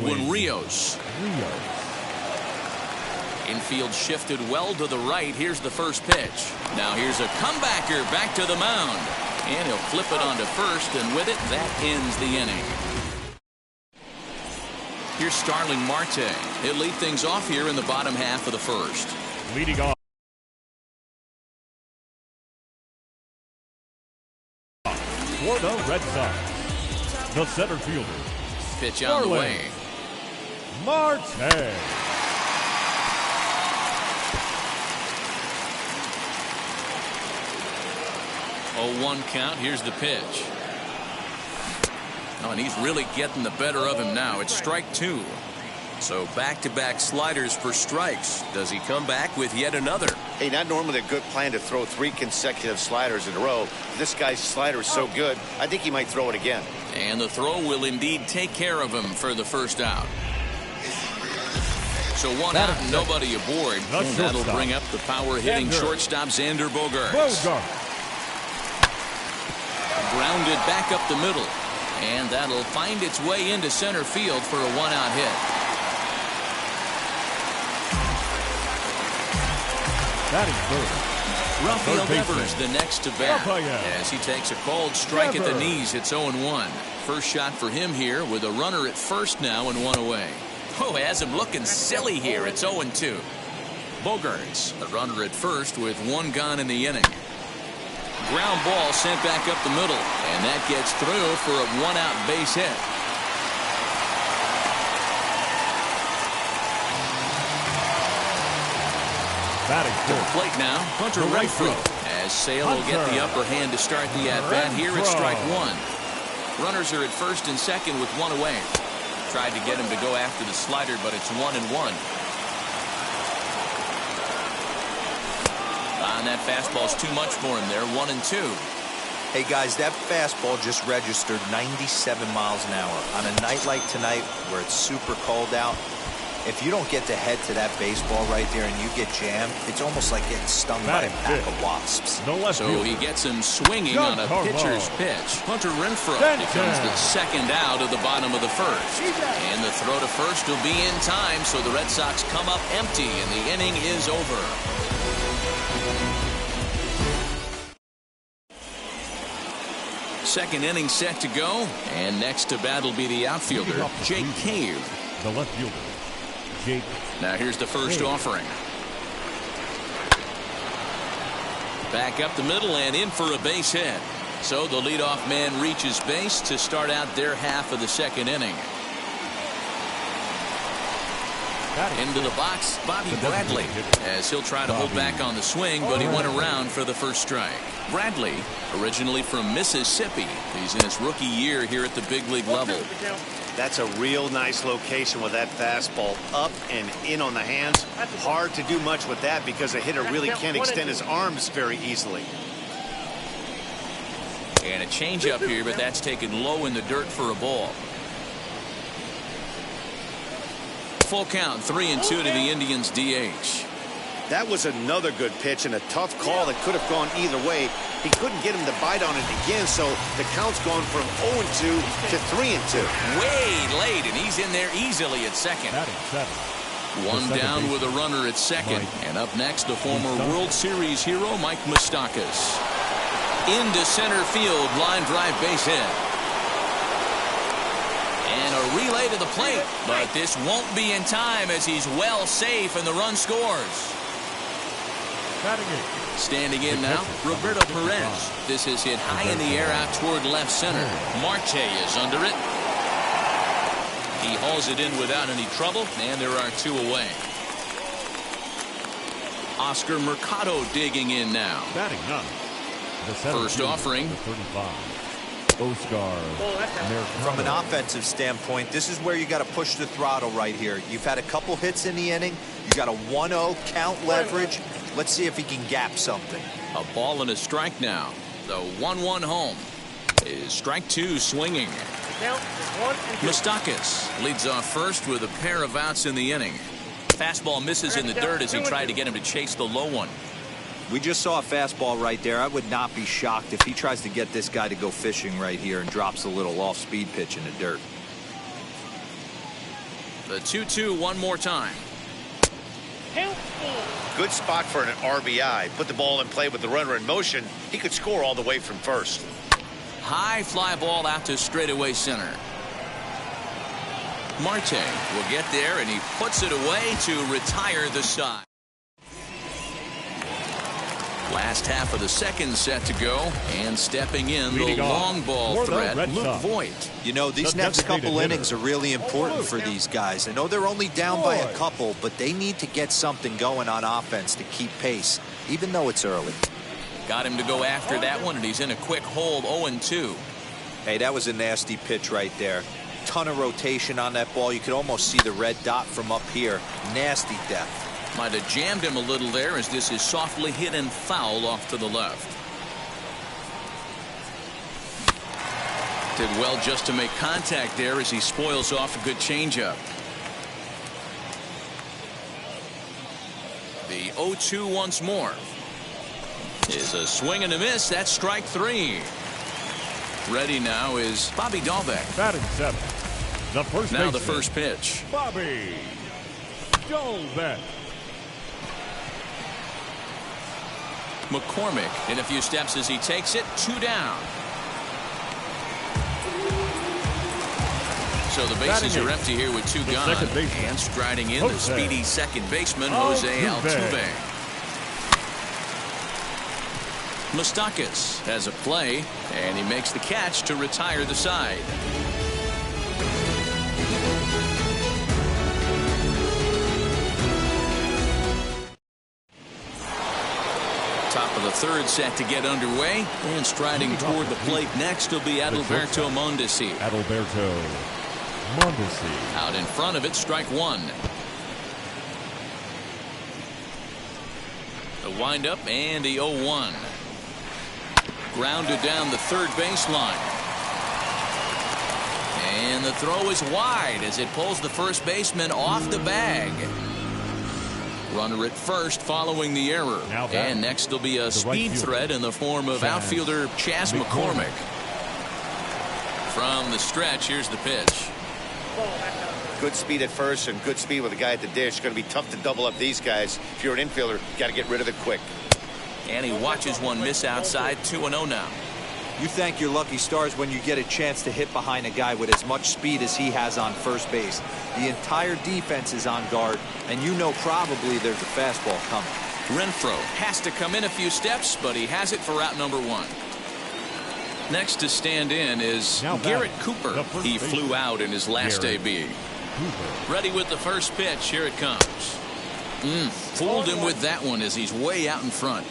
Edwin Rios. Infield shifted well to the right. Here's the first pitch. Now here's a comebacker back to the mound. And he'll flip it onto first, and with it, that ends the inning. Here's Starling Marte. He'll lead things off here in the bottom half of the first. Leading off for the Red Sox, the center fielder. Pitch on the way. Marte. 0-1 count. Here's the pitch. Oh, and he's really getting the better of him now. It's strike two. So back-to-back sliders for strikes. Does he come back with yet another? Hey, not normally a good plan to throw 3 consecutive sliders in a row. This guy's slider is so good, I think he might throw it again. And the throw will indeed take care of him for the first out. So one out and nobody aboard. And that'll bring up the power-hitting shortstop Xander Bogaerts. Grounded back up the middle. And that'll find its way into center field for a one-out hit. That is third. Rafael Devers the next to bat as he takes a called strike at the knees. It's 0-1. First shot for him here with a runner at first now and one away. Oh, has him looking silly here. It's 0-2. Bogaerts, the runner at first with one gone in the inning. Ground ball sent back up the middle, and that gets through for a one-out base hit. To the plate now, Hunter Renfroe, as Sale will get the upper hand to start the at-bat here at strike one. Runners are at first and second with one away. Tried to get him to go after the slider, but it's 1-1. And that fastball's too much for him there, 1-2. Hey guys, that fastball just registered 97 miles an hour. On a night like tonight where it's super cold out, if you don't get to head to that baseball right there and you get jammed, it's almost like getting stung by a pack of wasps. So he gets him swinging on a pitcher's pitch. Hunter Renfroe becomes the second out of the bottom of the first. And the throw to first will be in time, so the Red Sox come up empty and the inning is over. Second inning set to go, and next to bat will be the outfielder, Jake Cave. The left fielder, Jake. Now here's the first offering. Back up the middle and in for a base hit. So the leadoff man reaches base to start out their half of the second inning. Into the box, Bobby Bradley, as he'll try to hold back on the swing, but he went around for the first strike. Bradley, originally from Mississippi, he's in his rookie year here at the big league level. That's a real nice location with that fastball up and in on the hands. Hard to do much with that because a hitter really can't extend his arms very easily. And a changeup here, but that's taken low in the dirt for a ball. Full count, 3-2 to the Indians DH. That was another good pitch and a tough call that could have gone either way. He couldn't get him to bite on it again, so the count's gone from 0-2 to 3-2. Way late, and he's in there easily at second. One down with a runner at second. And up next, the former World Series hero, Mike Moustakas. Into center field, line drive base hit. And a relay to the plate, but this won't be in time as he's well safe and the run scores. Standing in now, Roberto Perez. This is hit high in the air out toward left center. Marte is under it. He hauls it in without any trouble, and there are two away. Oscar Mercado digging in now. First offering. From an offensive standpoint, this is where you got to push the throttle right here. You've had a couple hits in the inning. You got a 1-0 count leverage. Let's see if he can gap something. A ball and a strike now. The 1-1 home is strike two swinging. Moustakas leads off first with a pair of outs in the inning. Fastball misses in the dirt as he tried to get him to chase the low one. We just saw a fastball right there. I would not be shocked if he tries to get this guy to go fishing right here and drops a little off-speed pitch in the dirt. The 2-2 one more time. Good spot for an RBI. Put the ball in play with the runner in motion. He could score all the way from first. High fly ball out to straightaway center. Marte will get there, and he puts it away to retire the side. Last half of the second set to go, and stepping in the long ball threat, Luke Voit. You know, these next couple innings are really important for these guys. I know they're only down by a couple, but they need to get something going on offense to keep pace, even though it's early. Got him to go after that one, and he's in a quick hold, 0-2. Hey, that was a nasty pitch right there. Ton of rotation on that ball. You could almost see the red dot from up here. Nasty depth. Might have jammed him a little there, as this is softly hit and foul off to the left. Did well just to make contact there as he spoils off a good changeup. The 0-2 once more. Is a swing and a miss. That's strike 3. Ready now is Bobby Dalbec. Batting 7. The first now the first pitch. Bobby Dalbec. McCormick in a few steps as he takes it. 2 down. So the bases are empty here with 2 gone. And striding in the speedy second baseman, Jose Altuve. Moustakas has a play, and he makes the catch to retire the side. Top of the third set to get underway, and striding toward the plate next will be Adalberto Mondesi. Adalberto Mondesi. Out in front of it, strike 1. The windup and the 0-1. Grounded down the third baseline. And the throw is wide as it pulls the first baseman off the bag. Runner at first following the error. And next will be a speed threat in the form of outfielder Chas McCormick. From the stretch, here's the pitch. Good speed at first and good speed with a guy at the dish. It's going to be tough to double up these guys. If you're an infielder, you got to get rid of it quick. And he watches one miss outside. 2-0 now. You thank your lucky stars when you get a chance to hit behind a guy with as much speed as he has on first base. The entire defense is on guard, and you know probably there's a fastball coming. Renfroe has to come in a few steps, but he has it for route number 1. Next to stand in is Garrett Cooper. He flew out in his last debut. Ready with the first pitch. Here it comes. Fooled him with that one as he's way out in front.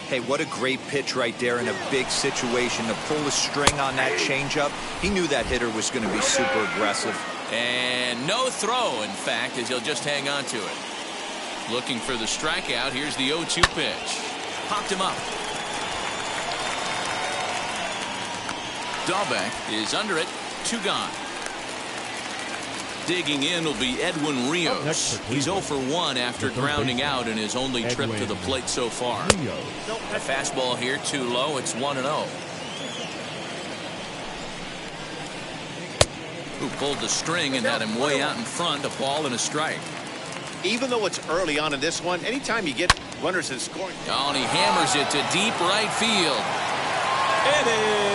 Hey, what a great pitch right there in a big situation to pull the string on that changeup. He knew that hitter was going to be super aggressive. And no throw, in fact, as he'll just hang on to it. Looking for the strikeout. Here's the 0-2 pitch. Popped him up. Dalbec is under it. 2 gone. Digging in will be Edwin Rios. He's 0 for 1 after grounding out in his only trip to the plate so far. A fastball here too low. It's 1-0. Who pulled the string and had him way out in front. A ball and a strike. Even though it's early on in this one, anytime you get runners in scoring. Oh, and he hammers it to deep right field. It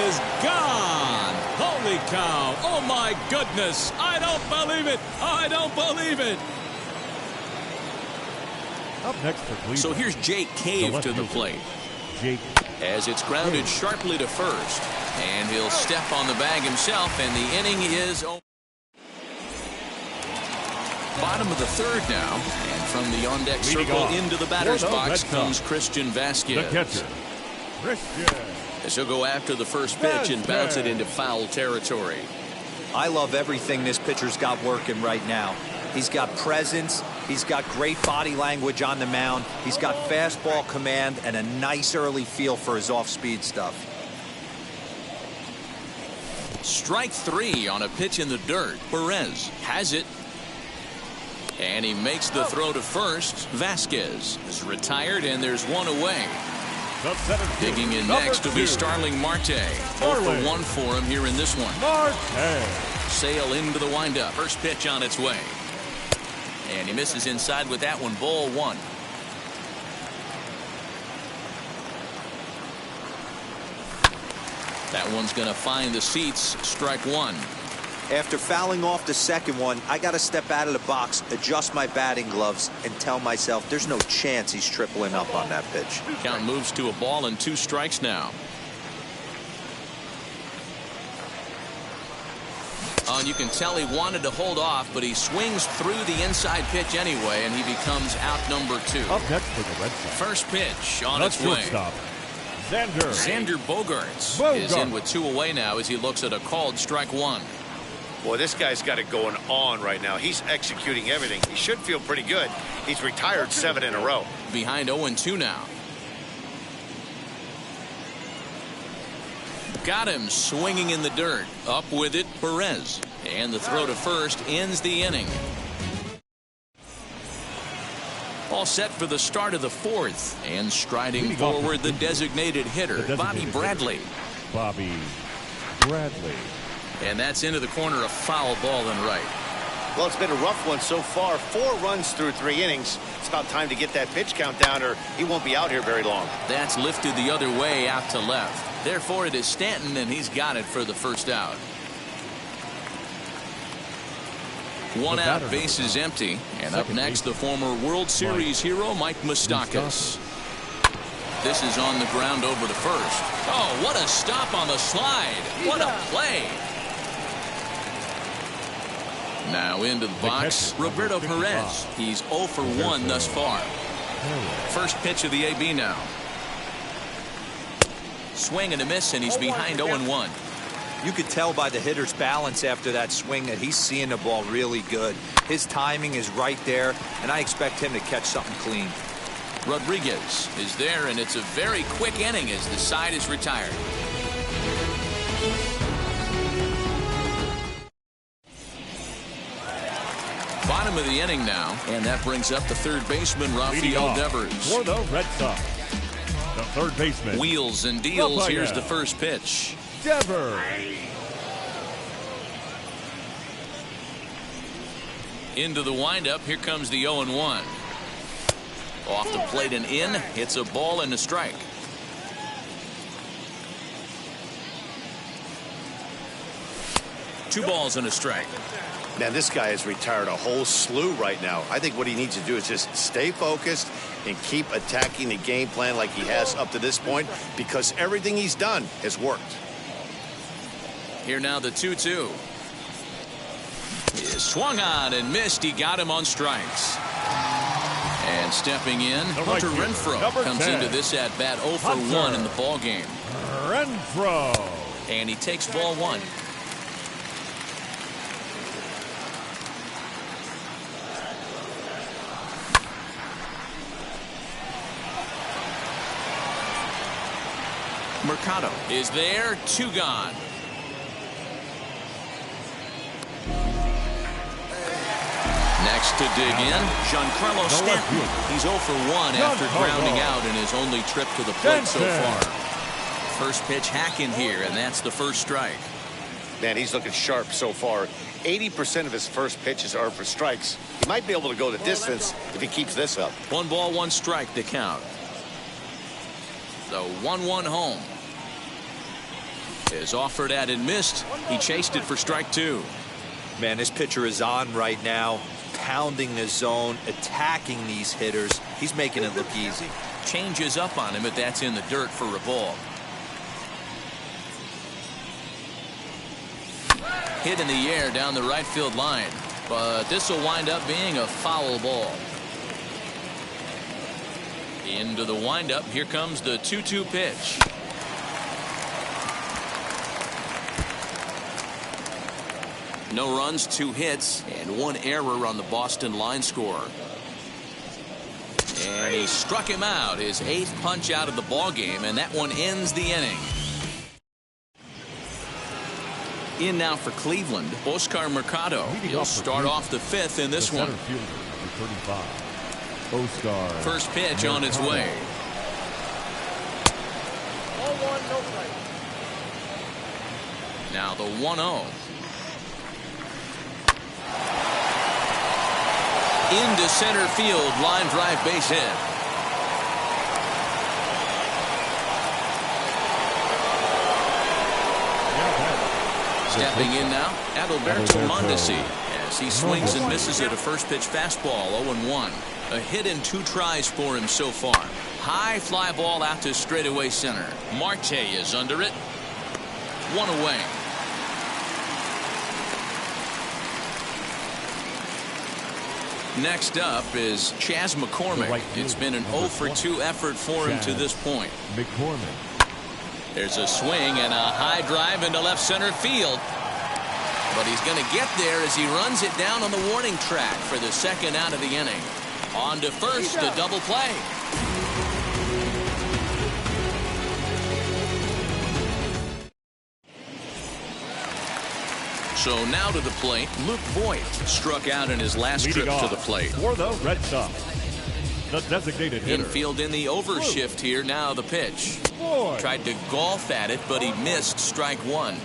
is gone. Holy cow. Oh, my goodness. I don't believe it. I don't believe it. Up next for Cleveland. So here's Jake Cave to the plate. Jake. As it's grounded sharply to first. And he'll step on the bag himself, and the inning is over. Bottom of the third now. And from the on-deck circle into the batter's box comes Christian Vasquez. The catcher, Christian. As he'll go after the first pitch and bounce it into foul territory. I love everything this pitcher's got working right now. He's got presence. He's got great body language on the mound. He's got fastball command and a nice early feel for his off-speed stuff. Strike 3 on a pitch in the dirt. Perez has it. And he makes the throw to first. Vasquez is retired, and there's one away. Digging in next will be Starling Marte. 0 for 1 for him here in this one. Marte. Sail into the windup. First pitch on its way. And he misses inside with that one. Ball one. That one's going to find the seats. Strike one. After fouling off the second one, I got to step out of the box, adjust my batting gloves, and tell myself there's no chance he's tripling up on that pitch. Count moves to a ball and 2 strikes now. And you can tell he wanted to hold off, but he swings through the inside pitch anyway, and he becomes out number 2. Up next for the Red Sox. First pitch on That's its way. shortstop, Xander Bogaerts is in with 2 away now as he looks at a called strike one. Boy, this guy's got it going on right now. He's executing everything. He should feel pretty good. He's retired 7 in a row. Behind 0-2 now. Got him swinging in the dirt. Up with it, Perez. And the throw to first ends the inning. All set for the start of the 4th. And striding forward, the designated hitter, Bobby Bradley. Bobby Bradley. And that's into the corner, a foul ball and right. Well, it's been a rough one so far. 4 runs through 3 innings. It's about time to get that pitch count down or he won't be out here very long. That's lifted the other way out to left. Therefore, it is Stanton, and he's got it for the first out. 1 out, base is empty. And up next, the former World Series hero, Mike Moustakas. This is on the ground over to first. Oh, what a stop on the slide. What a play. Now into the box, Roberto Perez. He's 0 for 1 thus far. First pitch of the AB now. Swing and a miss, and he's behind 0-1. You could tell by the hitter's balance after that swing that he's seeing the ball really good. His timing is right there, and I expect him to catch something clean. Rodriguez is there, and it's a very quick inning as the side is retired. Bottom of the inning now, and that brings up the third baseman, Rafael Devers. For the Red Sox, the third baseman. Wheels and deals. Here's the first pitch. Devers. Into the windup. Here comes the 0-1. Off the plate and in. Hits a ball and a strike. Two balls and a strike. Man, this guy has retired a whole slew right now. I think what he needs to do is just stay focused and keep attacking the game plan like he has up to this point, because everything he's done has worked. Here now the 2-2. He swung on and missed. He got him on strikes. And stepping in, Hunter Renfroe comes 10. into this at bat 0 for 1 in the ball game. Renfroe. And he takes ball 1. Mercado is there. 2 gone. Next to dig in, Giancarlo Stanton. He's 0 for 1 after grounding out in his only trip to the plate so far. First pitch hack in here, and that's the first strike. Man, he's looking sharp so far. 80% of his first pitches are for strikes. He might be able to go the distance if he keeps this up. 1 ball, 1 strike to count. The 1-1 home is offered at and missed. He chased it for strike 2. Man, this pitcher is on right now, pounding the zone, attacking these hitters. He's making it look easy. Changes up on him, but that's in the dirt for a ball. Hit in the air down the right field line, but this will wind up being a foul ball. Into the windup. Here comes the 2-2 pitch. No runs, 2 hits, and 1 error on the Boston line score. And he struck him out, his 8th punch out of the ball game, and that one ends the inning. In now for Cleveland, Oscar Mercado. He'll start off the 5th in this one. Oscar. First pitch on its way. 0-1, no play. Now the 1-0. Into center field, line drive base hit. Stepping in now, Adalberto Mondesi, as he swings and misses at a first pitch fastball, 0-1. A hit and 2 tries for him so far. High fly ball out to straightaway center. Marte is under it. 1 away. Next up is Chas McCormick. It's been an 0-for-2 effort for him to this point. There's a swing and a high drive into left center field. But he's going to get there as he runs it down on the warning track for the second out of the inning. On to first, a double play. So now to the plate, Luke Voit struck out in his last trip to the plate. For the Red Sox, the designated hitter. Infield in the overshift here. Now the pitch. Tried to golf at it, but he missed strike 1.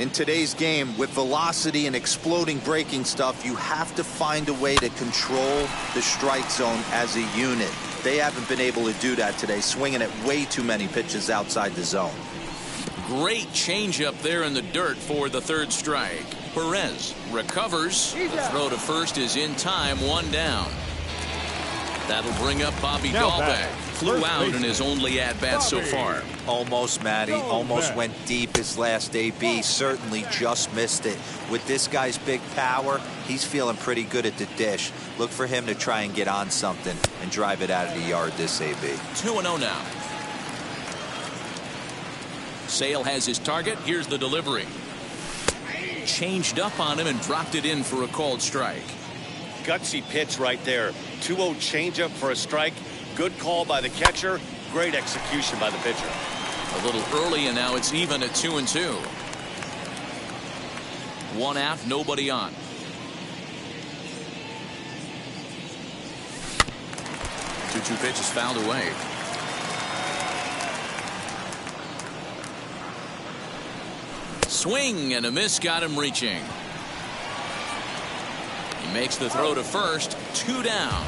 In today's game, with velocity and exploding breaking stuff, you have to find a way to control the strike zone as a unit. They haven't been able to do that today, swinging at way too many pitches outside the zone. Great changeup there in the dirt for the third strike. Perez recovers. The throw to first is in time, 1 down. That'll bring up Bobby Dahlbeck. Flew out in his only at-bat so far. Almost, Matty. Almost went deep his last AB. Certainly just missed it. With this guy's big power, he's feeling pretty good at the dish. Look for him to try and get on something and drive it out of the yard this AB. 2-0 now. Sale has his target. Here's the delivery. Changed up on him and dropped it in for a called strike. Gutsy pitch right there. 2-0 changeup for a strike. Good call by the catcher. Great execution by the pitcher. A little early, and now it's even at 2-2. 1 out, nobody on. Two pitches fouled away. Swing and a miss got him reaching. He makes the throw to first. 2 down.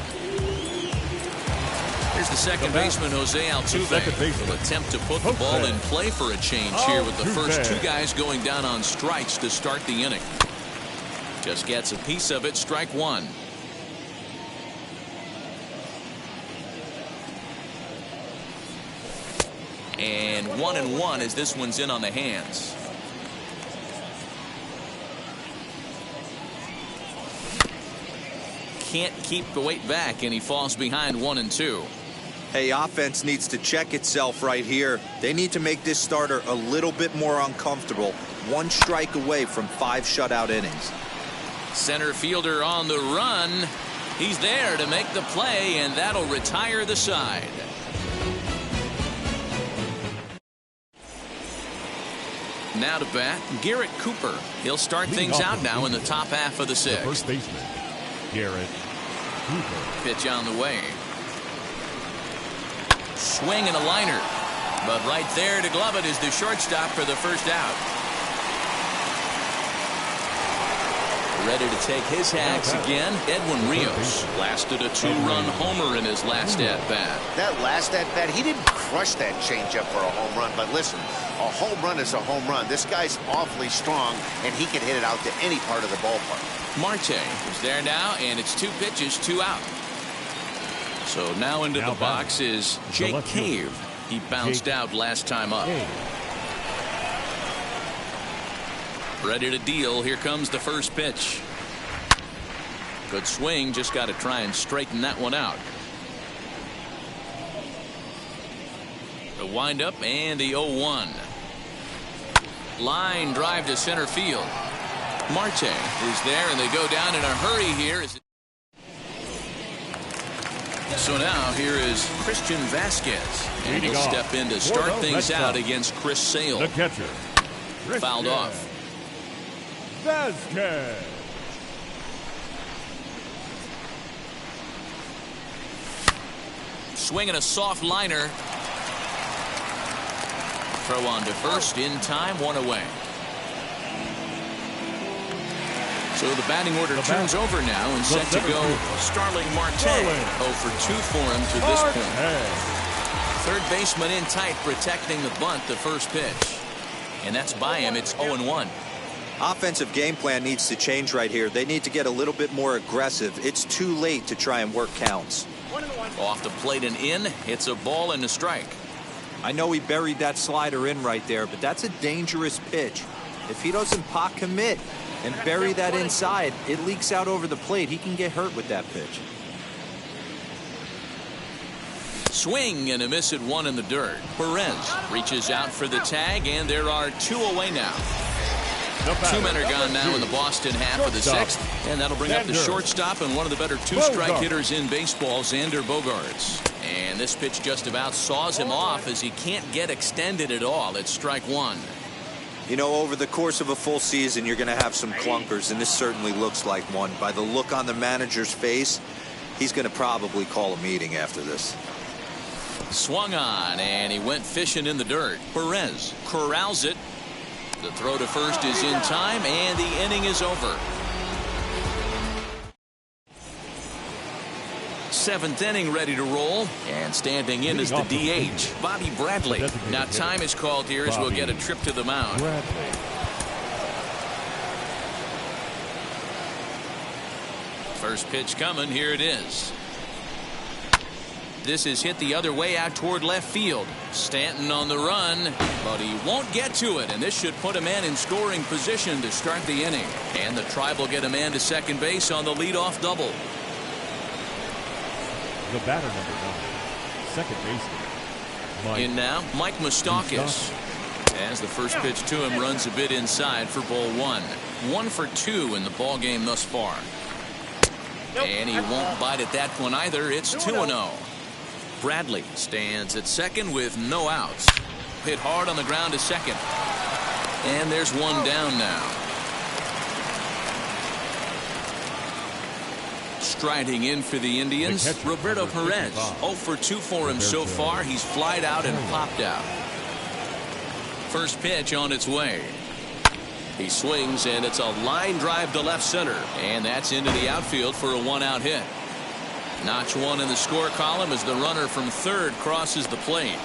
Here's the second baseman, Jose Altuve. Will attempt to put the ball in play for a change here with the first 2 guys going down on strikes to start the inning. Just gets a piece of it, strike 1. And 1-1 as this one's in on the hands. Can't keep the weight back, and he falls behind 1-2. Hey, offense needs to check itself right here. They need to make this starter a little bit more uncomfortable. 1 strike away from 5 shutout innings. Center fielder on the run. He's there to make the play, and that'll retire the side. Now to bat, Garrett Cooper. He'll start things out now in the top half of the 6th. First baseman, Garrett Cooper. Pitch on the way. Swing and a liner. But right there to glove it is the shortstop for the first out. Ready to take his hacks again, Edwin Rios. Blasted a 2-run homer in his last at-bat. That last at-bat, he didn't crush that changeup for a home run. But listen, a home run is a home run. This guy's awfully strong, and he can hit it out to any part of the ballpark. Marte is there now, and it's 2 pitches, 2 out. So now into the box is Jake Cave. He bounced out last time up. Ready to deal. Here comes the first pitch. Good swing. Just got to try and straighten that one out. The windup and the 0-1. Line drive to center field. Marte is there, and they go down in a hurry here. So now here is Christian Vasquez, and he'll step in to start things out against Chris Sale. The catcher, Fouled off. Vasquez. Swinging a soft liner. Throw on to first in time, 1 away. So the batting order turns over now and set to go Starling Marte. 0 for 2 for him to this point. Third baseman in tight, protecting the bunt, the first pitch. And that's by him. It's 0-1. Offensive game plan needs to change right here. They need to get a little bit more aggressive. It's too late to try and work counts. Off the plate and in. It's a ball and a strike. I know he buried that slider in right there, but that's a dangerous pitch. If he doesn't pot commit and bury that inside, it leaks out over the plate. He can get hurt with that pitch. Swing and a miss at 1 in the dirt. Perez reaches out for the tag, and there are 2 away now. 2 men are gone now in the Boston half of the 6th, and that'll bring up the shortstop and one of the better 2-strike hitters in baseball, Xander Bogaerts. And this pitch just about saws him off as he can't get extended at all. It's strike 1. You know, over the course of a full season, you're going to have some clunkers, and this certainly looks like one. By the look on the manager's face, he's going to probably call a meeting after this. Swung on, and he went fishing in the dirt. Perez corrals it. The throw to first is in time, and the inning is over. 7th inning ready to roll, and standing in is the DH, Bobby Bradley. Now time is called here as we'll get a trip to the mound. First pitch coming, here it is. This is hit the other way out toward left field. Stanton on the run, but he won't get to it, and this should put a man in scoring position to start the inning. And the Tribe will get a man to second base on the leadoff double. The batter, number 1, second baseman. In now, Mike Moustakas. As the first pitch to him runs a bit inside for ball 1. 1 for 2 in the ball game thus far. And he won't bite at that one either. It's 2-0. Bradley stands at second with no outs. Hit hard on the ground to second. And there's one down now. Striding in for the Indians, Roberto Perez. 0 for 2 for him so far. He's flied out and popped out. First pitch on its way. He swings, and it's a line drive to left center. And that's into the outfield for a 1-out hit. Notch 1 in the score column as the runner from third crosses the plate.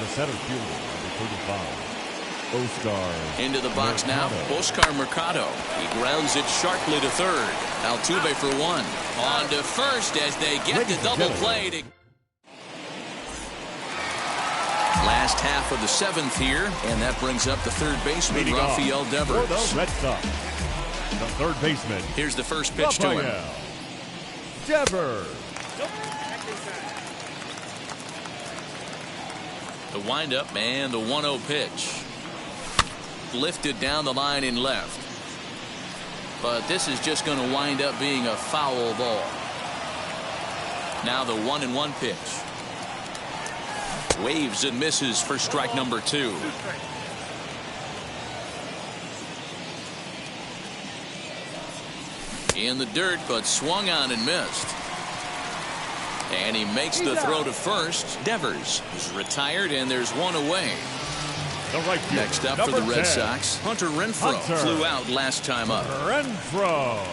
The center fielder, number 35, Oscar. Into the box now, Oscar Mercado. He grounds it sharply to third. Altuve for 1. On to first as they get the double play. Last half of the 7th here, and that brings up the third baseman, Rafael Devers. The Red Sox, the third baseman. Here's the first pitch to him. Devers. The windup and the 1-0 pitch. Lifted down the line in left. But this is just going to wind up being a foul ball. Now the 1-1 pitch. Waves and misses for strike number 2. In the dirt, but swung on and missed. And he makes the throw to first. Devers is retired, and there's one away. Next up for the Red Sox, Hunter Renfroe flew out last time up. Renfroe.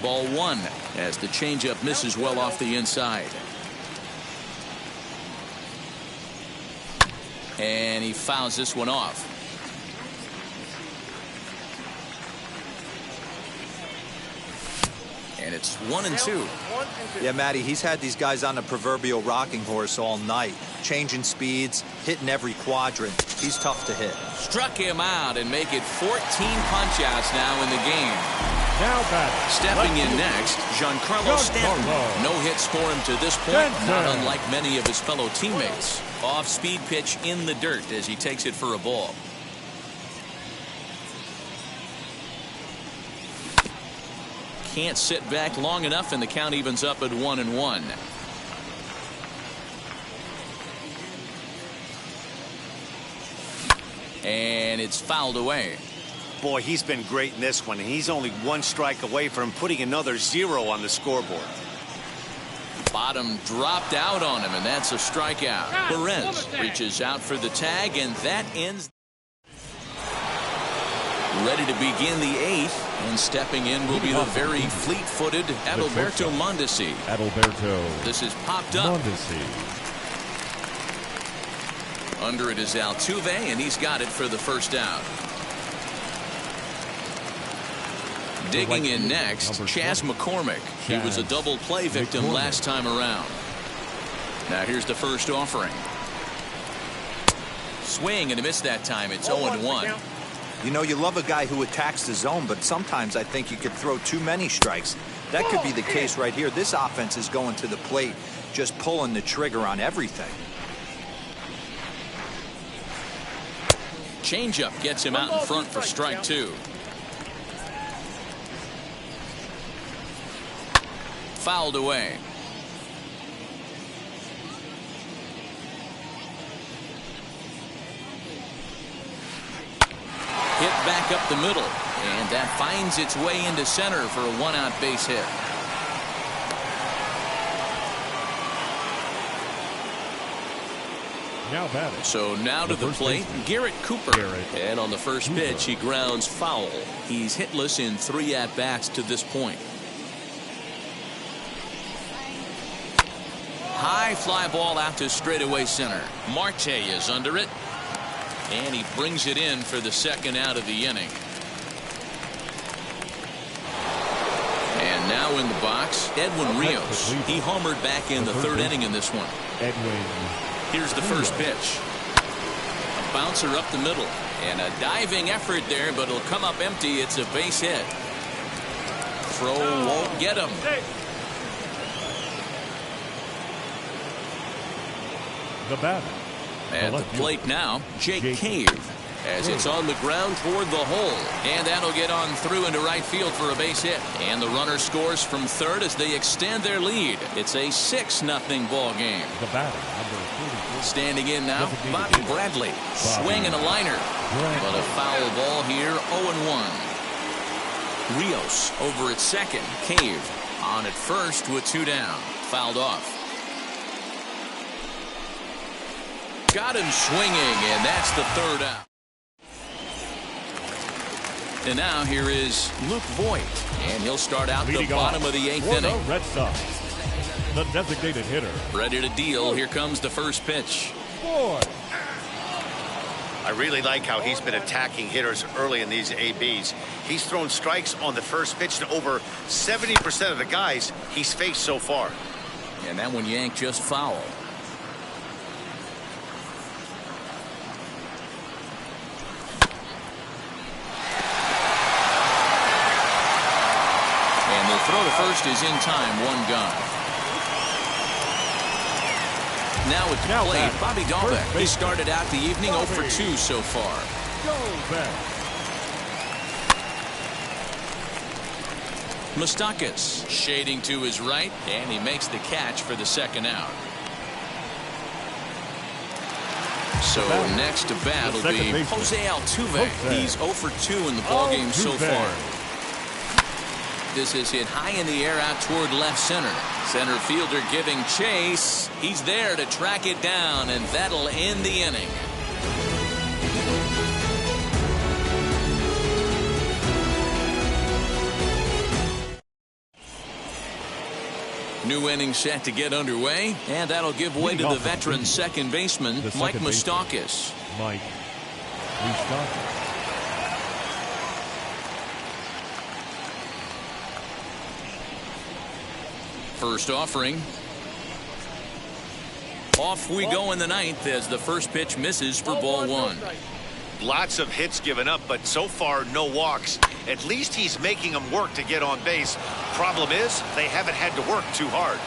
Ball 1 as the changeup misses well off the inside. And he fouls this one off. And it's 1-2. Yeah, Matty, he's had these guys on a proverbial rocking horse all night. Changing speeds, hitting every quadrant. He's tough to hit. Struck him out and make it 14 punch-outs now in the game. Now batting. Stepping in next, Giancarlo Stanton. No hits for him to this point, not unlike many of his fellow teammates. Off-speed pitch in the dirt as he takes it for a ball. Can't sit back long enough, and the count evens up at 1-1. And it's fouled away. Boy, he's been great in this one. He's only 1 strike away from putting another 0 on the scoreboard. Bottom dropped out on him, and that's a strikeout. Perez reaches out for the tag, and that ends Ready to begin the 8th, and stepping in will be the very fleet-footed Adalberto Mondesi. Adalberto. This is popped up. Mondesi. Under it is Altuve, and he's got it for the first out. Digging in next, Chas McCormick. He was a double play victim last time around. Now here's the first offering. Swing and a miss that time. It's 0-1. You know, you love a guy who attacks the zone, but sometimes I think you could throw too many strikes. That could be the case right here. This offense is going to the plate, just pulling the trigger on everything. Changeup gets him out in front for strike 2. Fouled away. Hit back up the middle, and that finds its way into center for a 1-out base hit. Now batting. So now to the plate, Garrett Cooper. And on the first pitch, he grounds foul. He's hitless in 3 at-bats to this point. High fly ball out to straightaway center. Marte is under it. And he brings it in for the second out of the inning. And now in the box, Edwin Rios. He homered back in the 3rd inning in this one. Here's the first pitch. A bouncer up the middle. And a diving effort there, but it'll come up empty. It's a base hit. Throw won't get him. The batter. At the plate now, Jake Cave, as it's on the ground toward the hole. And that'll get on through into right field for a base hit. And the runner scores from 3rd as they extend their lead. It's a 6-0 ball game. The batter, number 44. Standing in now, Bobby Bradley. Swing and a liner. But a foul ball here, 0-1. Rios over at second. Cave on at first with 2 down. Fouled off. Got him swinging, and that's the 3rd out. And now here is Luke Voit, and he'll start out the bottom of the 8th inning. The Red Sox, the designated hitter. Ready to deal. Here comes the first pitch. I really like how he's been attacking hitters early in these ABs. He's thrown strikes on the first pitch to over 70% of the guys he's faced so far. And that one yanked just foul. Throw to first is in time. 1 gone. Now at the plate, Bobby Dahlbeck. He started out the evening 0 for 2 so far. Moustakas shading to his right, and he makes the catch for the 2nd out. So next to bat will be Jose Altuve. He's 0 for 2 in the ballgame so far. This is hit high in the air out toward left center. Center fielder giving chase. He's there to track it down, and that'll end the inning. New inning set to get underway, and that'll give way to the veteran second baseman, Mike Moustakas. Mike Moustakas. First offering. Off we go in the 9th as the first pitch misses for ball 1. Lots of hits given up, but so far no walks. At least he's making them work to get on base. Problem is, they haven't had to work too hard.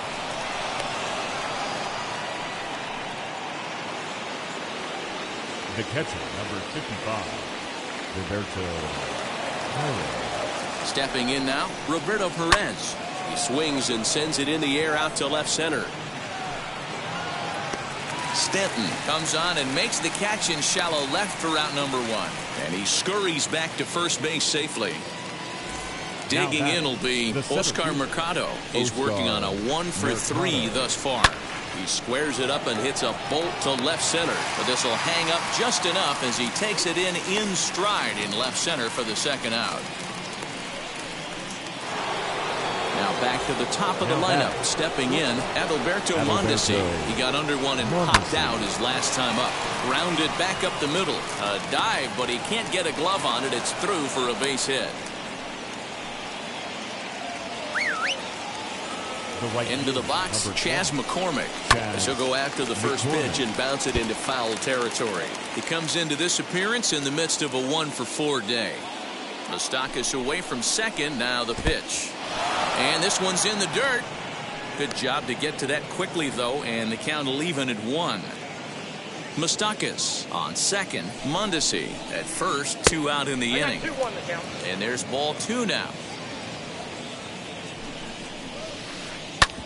The catcher, number 55, Roberto Perez. Stepping in now, Roberto Perez. He swings and sends it in the air out to left center. Stanton comes on and makes the catch in shallow left for out number 1. And he scurries back to first base safely. Digging in will be Oscar Mercado. He's working on a 1 for 3 thus far. He squares it up and hits a bolt to left center. But this will hang up just enough as he takes it in stride in left center for the second out. Now back to the top of the lineup. Stepping in, Adalberto Mondesi. He got under one and popped out his last time up. Grounded back up the middle. A dive, but he can't get a glove on it. It's through for a base hit. Into the box, Chas McCormick. As he'll go after the first pitch and bounce it into foul territory. He comes into this appearance in the midst of a 1-for-4 day. Moustakas away from second. Now the pitch. And this one's in the dirt. Good job to get to that quickly, though, and the count will even at 1. Moustakas on second. Mondesi at first. 2 out in the inning. And there's ball 2 now.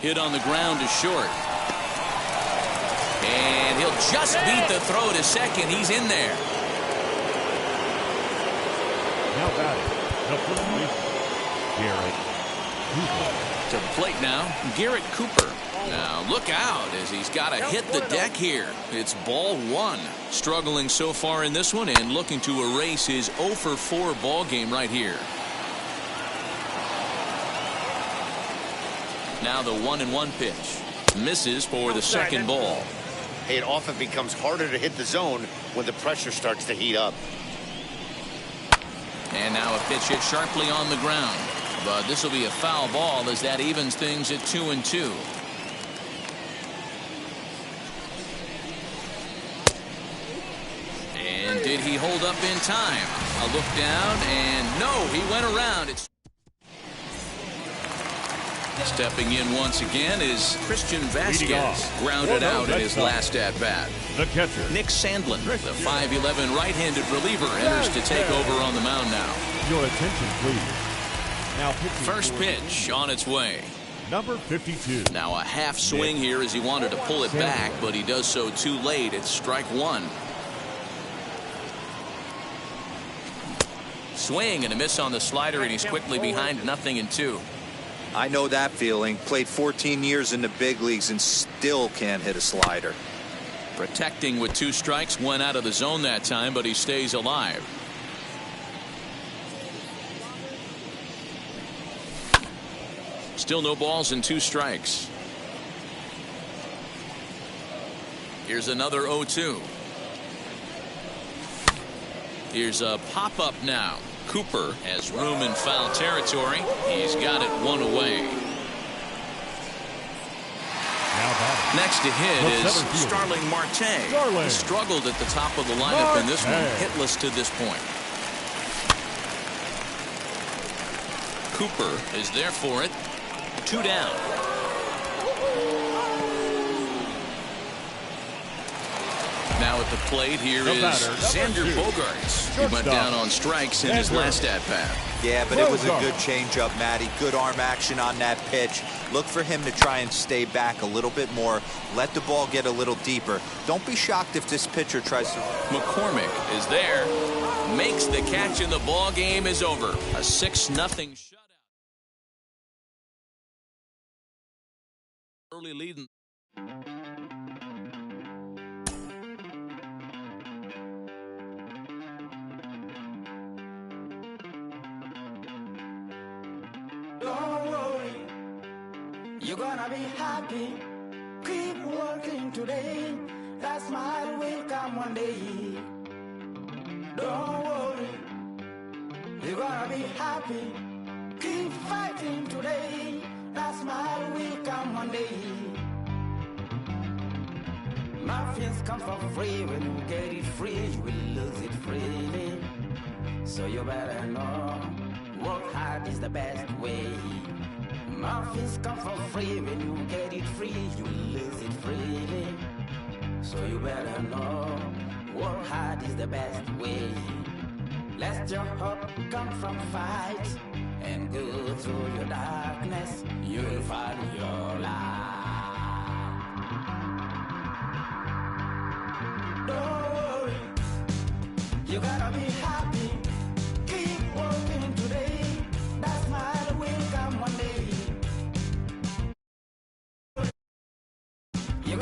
Hit on the ground to short. And he'll just beat the throw to second. He's in there. Now batting, the first baseman, Garrett Cooper. To the plate now, Garrett Cooper. Now look out as he's got to hit the deck here. It's ball 1. Struggling so far in this one and looking to erase his 0-for-4 ball game right here. Now the 1-1 pitch. Misses for the second ball. It often becomes harder to hit the zone when the pressure starts to heat up. And now a pitch hit sharply on the ground. But this will be a foul ball as that evens things at 2-2. And did he hold up in time? A look down, and no, he went around. Stepping in once again is Christian Vasquez. Grounded out in his last at-bat. The catcher, Nick Sandlin, the 5'11" right-handed reliever, enters to take over on the mound now. Your attention, please. Now first pitch on its way. Number 52. Now a half swing here as he wanted to pull it back, but he does so too late. It's strike 1. Swing and a miss on the slider, and he's quickly behind 0-2. I know that feeling. Played 14 years in the big leagues and still can't hit a slider. Protecting with 2 strikes, went out of the zone that time, but he stays alive. Still no balls and 2 strikes. Here's another 0-2. Here's a pop-up now. Cooper has room in foul territory. He's got it 1 away. Next to hit is Starling Marte. He struggled at the top of the lineup in this one, hitless to this point. Cooper is there for it. 2 down. Now at the plate here is Xander Bogaerts. He went down on strikes in his last at-bat. Yeah, but it was a good changeup, Matty. Good arm action on that pitch. Look for him to try and stay back a little bit more. Let the ball get a little deeper. Don't be shocked if this pitcher tries to... McCormick is there. Makes the catch, and the ball game is over. A 6-0 shutout. Early lead. Don't worry, you're gonna be happy. Keep working today. That smile will come one day. Don't worry, you're gonna be happy. Keep fighting today. That smile will come one day. Muffins come for free. When you get it free, you will lose it freely. So you better know, work hard is the best way. Muffins come for free. When you get it free, you will lose it freely. So you better know, work hard is the best way. Let your hope come from fight and go through your darkness. You will find your light. Don't worry, you gotta be happy. Keep working today. That smile will come one day. You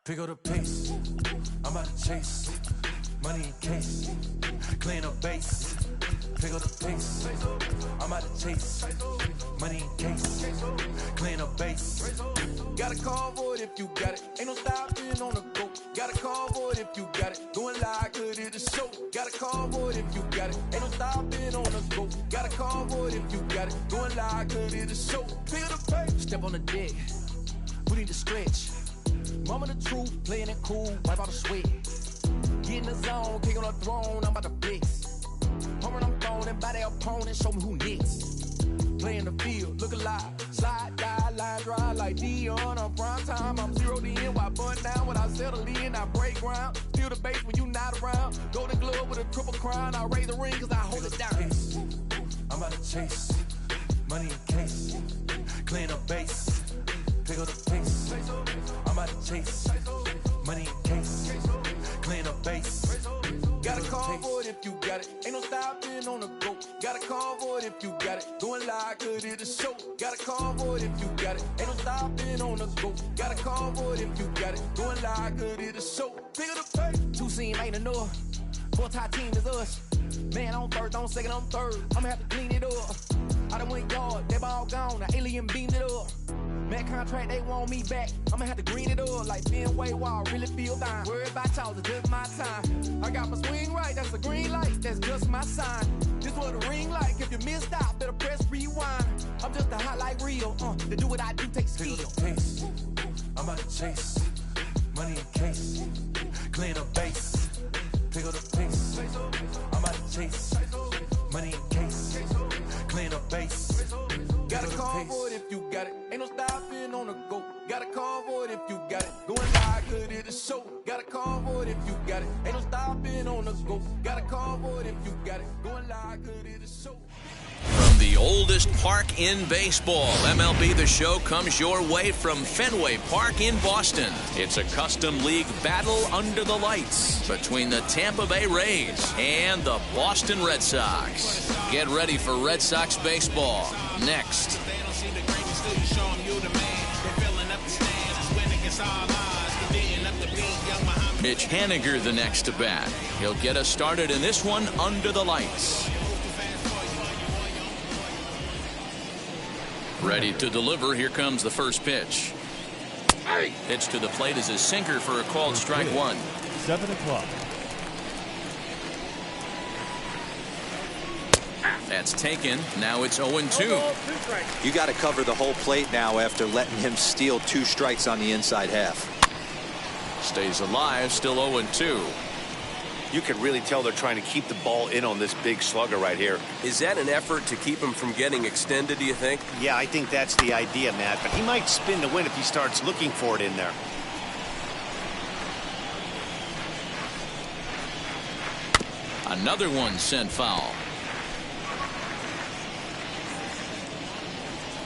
Pick up the pace, I'm out to chase. Money in case, clean up base. Pick up the pace, I'm out to chase. Money in case, clean up base. Got a call for it if you got it. Ain't no stopping on the go. Got a call for it if you got it. Going live, good it is show. Got a call for it if you got it. Ain't no stopping on the go. Got a call for it if you got it. Going live, good it is show. Pick up the pace. Step on the deck, we need to stretch. Mama the truth, playing it cool, wipe out the sweat. Get in the zone, kick on the throne, I'm about to flex. Home run, I'm throwing and by their opponent, show me who next. Playing the field, look alive, slide, die, line, drive like Dion on prime time. I'm 0 to end, while bun down when I settle in, I break ground. Feel the bass when you not around. Golden glove with a triple crown, I raise the ring cause I hold it down. I'm out to chase, money in case, clean up base. Pick up the pace, I'm out to chase. Money in case, clean up base. Got a call for it if you got it. Ain't no stopping on the go. Got a call for it if you got it. Going live, good it is show. Got a call for it if you got it. Ain't no stopping on the go. Got a call for it if you got it. Going live, good it is show. Pick up the pace. Two seam ain't enough. Four tie team is us. Man on first, on second, on third. I'ma have to clean it up. I done went yard, they ball gone. The alien beamed it up. Man contract, they want me back. I'ma have to green it up like Ben Way Wall. Really feel fine. Worried about y'all, it's just my time. I got my swing right, that's a green light. That's just my sign. This what a ring like. If you missed out, better press rewind. I'm just a highlight reel. To do what I do takes skill. Pick up the pace, I'm out to chase. Money in case, clean up base. Pick up the pace, I'm out to chase. Money in case, clean up base. Got a call for it if you got it. Ain't no stopping on the go. Got a call for it if you got it. Going live, good it is show. Got a call for it if you got it. Ain't no stopping on the go. Got a call for it if you got it. Going live, good it is show. From the oldest park in baseball, MLB The Show comes your way from Fenway Park in Boston. It's a custom league battle under the lights between the Tampa Bay Rays and the Boston Red Sox. Get ready for Red Sox baseball next. Mitch Haniger the next to bat. He'll get us started in this one under the lights. Ready to deliver. Here comes the first pitch. Pitch to the plate is a sinker for a called strike one. 7 o'clock. That's taken. Now it's 0-2. You got to cover the whole plate now after letting him steal 2 strikes on the inside half. Stays alive, still 0-2. You can really tell they're trying to keep the ball in on this big slugger right here. Is that an effort to keep him from getting extended, do you think? Yeah, I think that's the idea, Matt. But he might spin to win if he starts looking for it in there. Another one sent foul.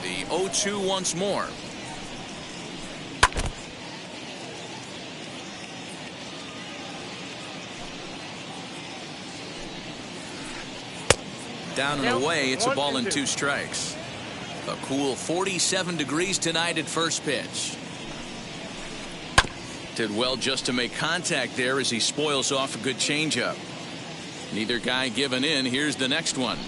The 0-2 once more. Down and away, it's a ball and 2 strikes. A cool 47 degrees tonight at first pitch. Did well just to make contact there as he spoils off a good changeup. Neither guy giving in. Here's the next one.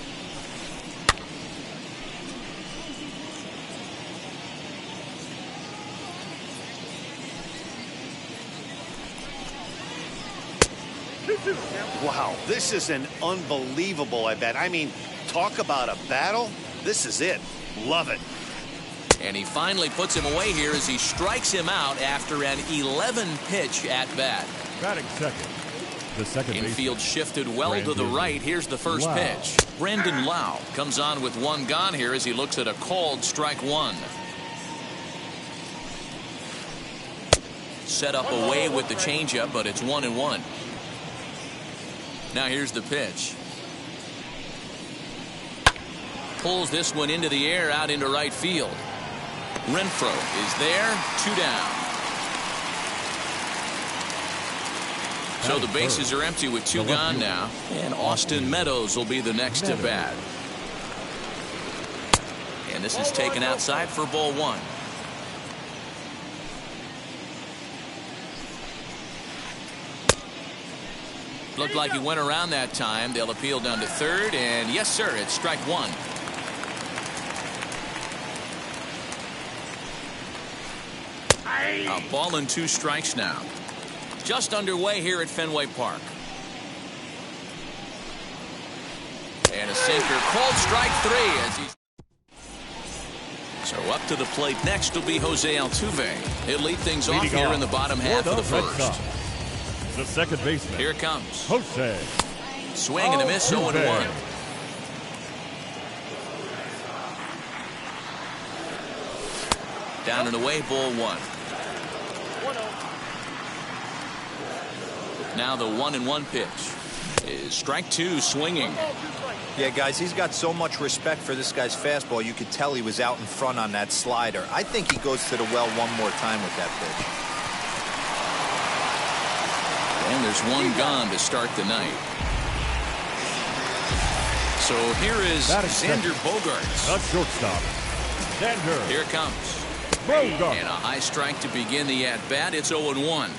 Wow, this is an unbelievable at bat. I mean, talk about a battle. This is it. Love it. And he finally puts him away here as he strikes him out after an 11-pitch at bat. Batting second. The second infield shifted well to the right. Here's the first pitch. Brandon Lau comes on with 1 gone here as he looks at a called strike 1. Set up away with the changeup, but it's 1-1. Now here's the pitch. Pulls this one into the air out into right field. Renfroe is there. 2 down. So the bases are empty with 2 gone now. And Austin Meadows will be the next to bat. And this is taken outside for ball 1. Looked like he went around that time. They'll appeal down to third, and yes, sir, it's strike one. A ball and 2 strikes now. Just underway here at Fenway Park. And a sinker, called strike 3 as he's. So up to the plate next will be Jose Altuve. He'll lead things off here in the bottom half of the first. The second baseman. Here it comes. Jose. Swing and a miss, 0-1. Down and away, ball 1. Now the 1-1 pitch is strike 2, swinging. Yeah, guys, he's got so much respect for this guy's fastball. You could tell he was out in front on that slider. I think he goes to the well one more time with that pitch. And there's one gone to start the night. So here is Xander Bogaerts. A shortstop. Xander. Here it comes. Bogaerts. And a high strike to begin the at-bat. It's 0-1.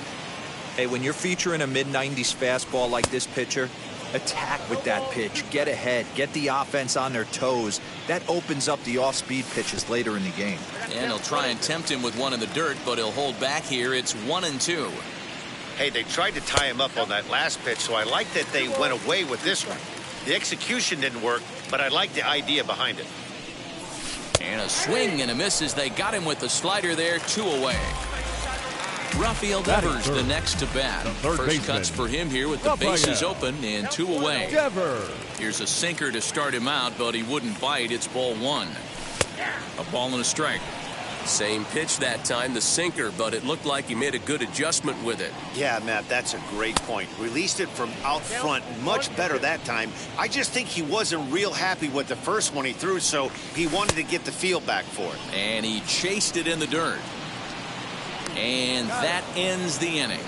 Hey, when you're featuring a mid-90s fastball like this pitcher, attack with that pitch. Get ahead. Get the offense on their toes. That opens up the off-speed pitches later in the game. And he'll try and tempt him with one in the dirt, but he'll hold back here. It's 1-2. Hey, they tried to tie him up on that last pitch, so I like that they went away with this one. The execution didn't work, but I like the idea behind it. And a swing and a miss as they got him with the slider there, 2 away. Rafael Devers the next to bat. First cuts for him here with the bases open and 2 away. Here's a sinker to start him out, but he wouldn't bite. It's ball 1. A ball and a strike. Same pitch that time, the sinker, but it looked like he made a good adjustment with it. Yeah, Matt, that's a great point. Released it from out front much better that time. I just think he wasn't real happy with the first one he threw, so he wanted to get the feel back for it. And he chased it in the dirt. And that ends the inning.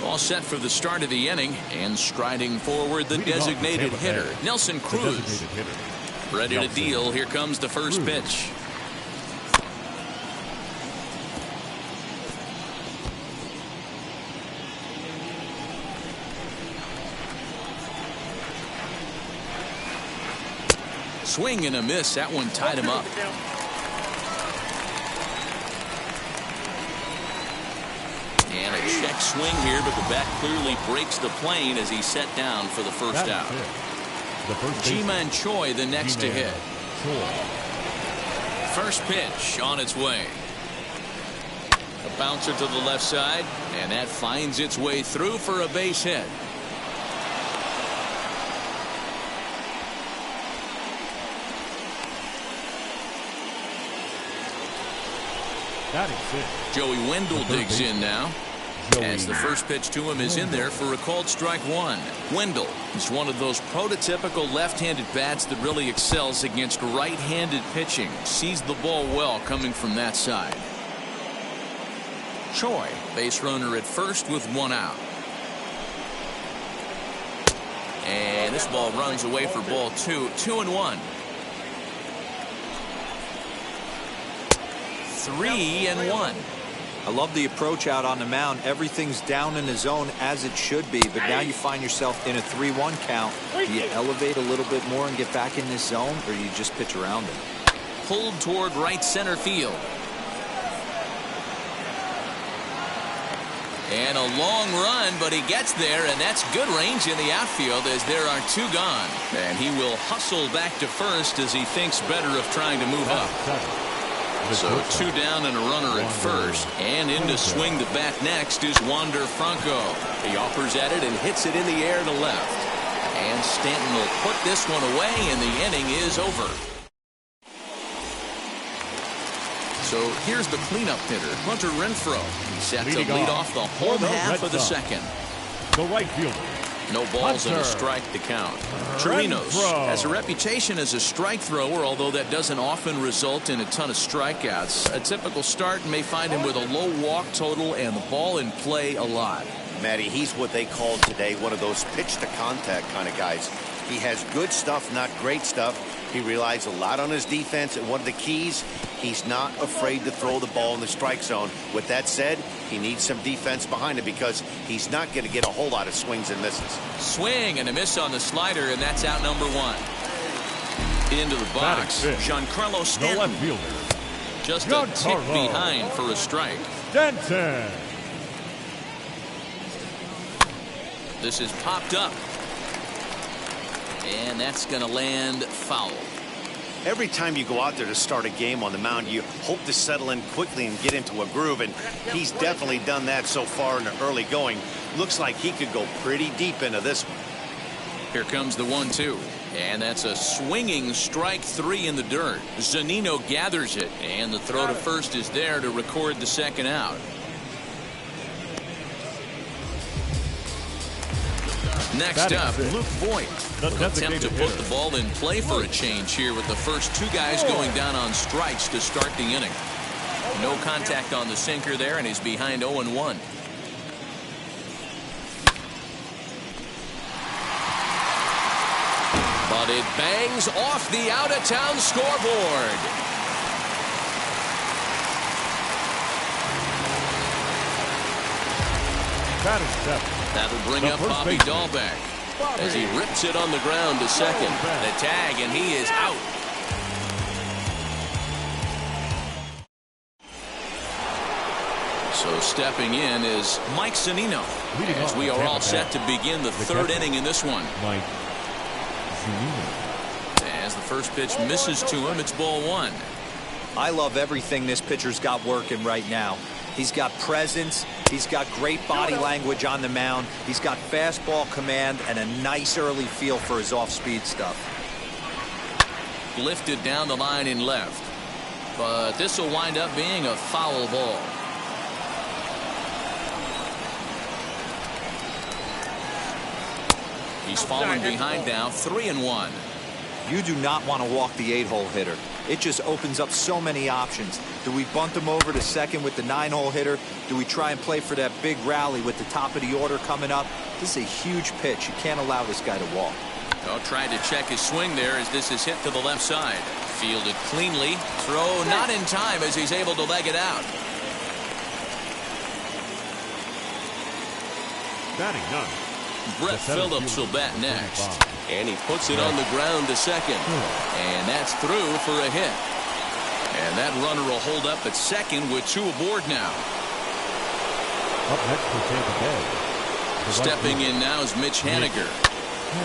All set for the start of the inning, and striding forward the designated hitter, Nelson Cruz. Ready to deal. Here comes the first pitch. Swing and a miss. That one tied him up. And a check swing here, but the bat clearly breaks the plane as he's set down for the first out. Ji-Man Choi the next to hit. First pitch on its way. A bouncer to the left side, and that finds its way through for a base hit. Joey Wendell digs in now. As the first pitch to him is in there for a called strike 1. Wendell is one of those prototypical left-handed bats that really excels against right-handed pitching. Sees the ball well coming from that side. Choi, base runner at first with 1 out. And this ball runs away for ball 2. 2-1. 3-1. I love the approach out on the mound. Everything's down in the zone as it should be, but now you find yourself in a 3-1 count. Do you elevate a little bit more and get back in this zone, or you just pitch around it? Pulled toward right center field. And a long run, but he gets there, and that's good range in the outfield as there are 2 gone. And he will hustle back to first as he thinks better of trying to move up. So 2 down and a runner at first, and in to swing the bat next is Wander Franco. He offers at it and hits it in the air to left. And Stanton will put this one away, and the inning is over. So here's the cleanup hitter, Hunter Renfroe. He's set to lead off the home half of the second. The right fielder. No balls and a strike to count. Chirinos has a reputation as a strike thrower, although that doesn't often result in a ton of strikeouts. A typical start may find him with a low walk total and the ball in play a lot. Matty, he's what they call today one of those pitch to contact kind of guys. He has good stuff, not great stuff. He relies a lot on his defense, and one of the keys, he's not afraid to throw the ball in the strike zone. With that said, he needs some defense behind him because he's not going to get a whole lot of swings and misses. Swing and a miss on the slider, and that's out number 1. Into the box, Giancarlo Stanton. The left fielder. Just a tick behind for a strike. Stanton. This is popped up. And that's going to land foul. Every time you go out there to start a game on the mound, you hope to settle in quickly and get into a groove, and he's definitely done that so far in the early going. Looks like he could go pretty deep into this one. Here comes the 1-2. And that's a swinging strike 3 in the dirt. Zunino gathers it, and the throw to first is there to record the second out. Next up, Luke Voigt will attempt to put the ball in play for a change here with the first 2 guys going down on strikes to start the inning. No contact on the sinker there, and he's behind 0-1. But it bangs off the out-of-town scoreboard. That'll bring up Bobby Dahlbeck as he rips it on the ground to second. The tag, and he is out. So stepping in is Mike Zunino as we are all set to begin the 3rd inning in this one. As the first pitch misses to him, it's ball 1. I love everything this pitcher's got working right now. He's got presence. He's got great body language on the mound. He's got fastball command and a nice early feel for his off-speed stuff. Lifted down the line in left. But this will wind up being a foul ball. He's falling behind now, 3-1. You do not want to walk the 8-hole hitter. It just opens up so many options. Do we bunt him over to second with the 9-hole hitter? Do we try and play for that big rally with the top of the order coming up? This is a huge pitch. You can't allow this guy to walk. Oh, tried to check his swing there as this is hit to the left side. Fielded cleanly. Throw not in time as he's able to leg it out. Batting none. Brett Phillips will bat next. And he puts it on the ground to second. And that's through for a hit. And that runner will hold up at second with 2 aboard now. Up next for Tampa Bay. Stepping in now is Mitch Haniger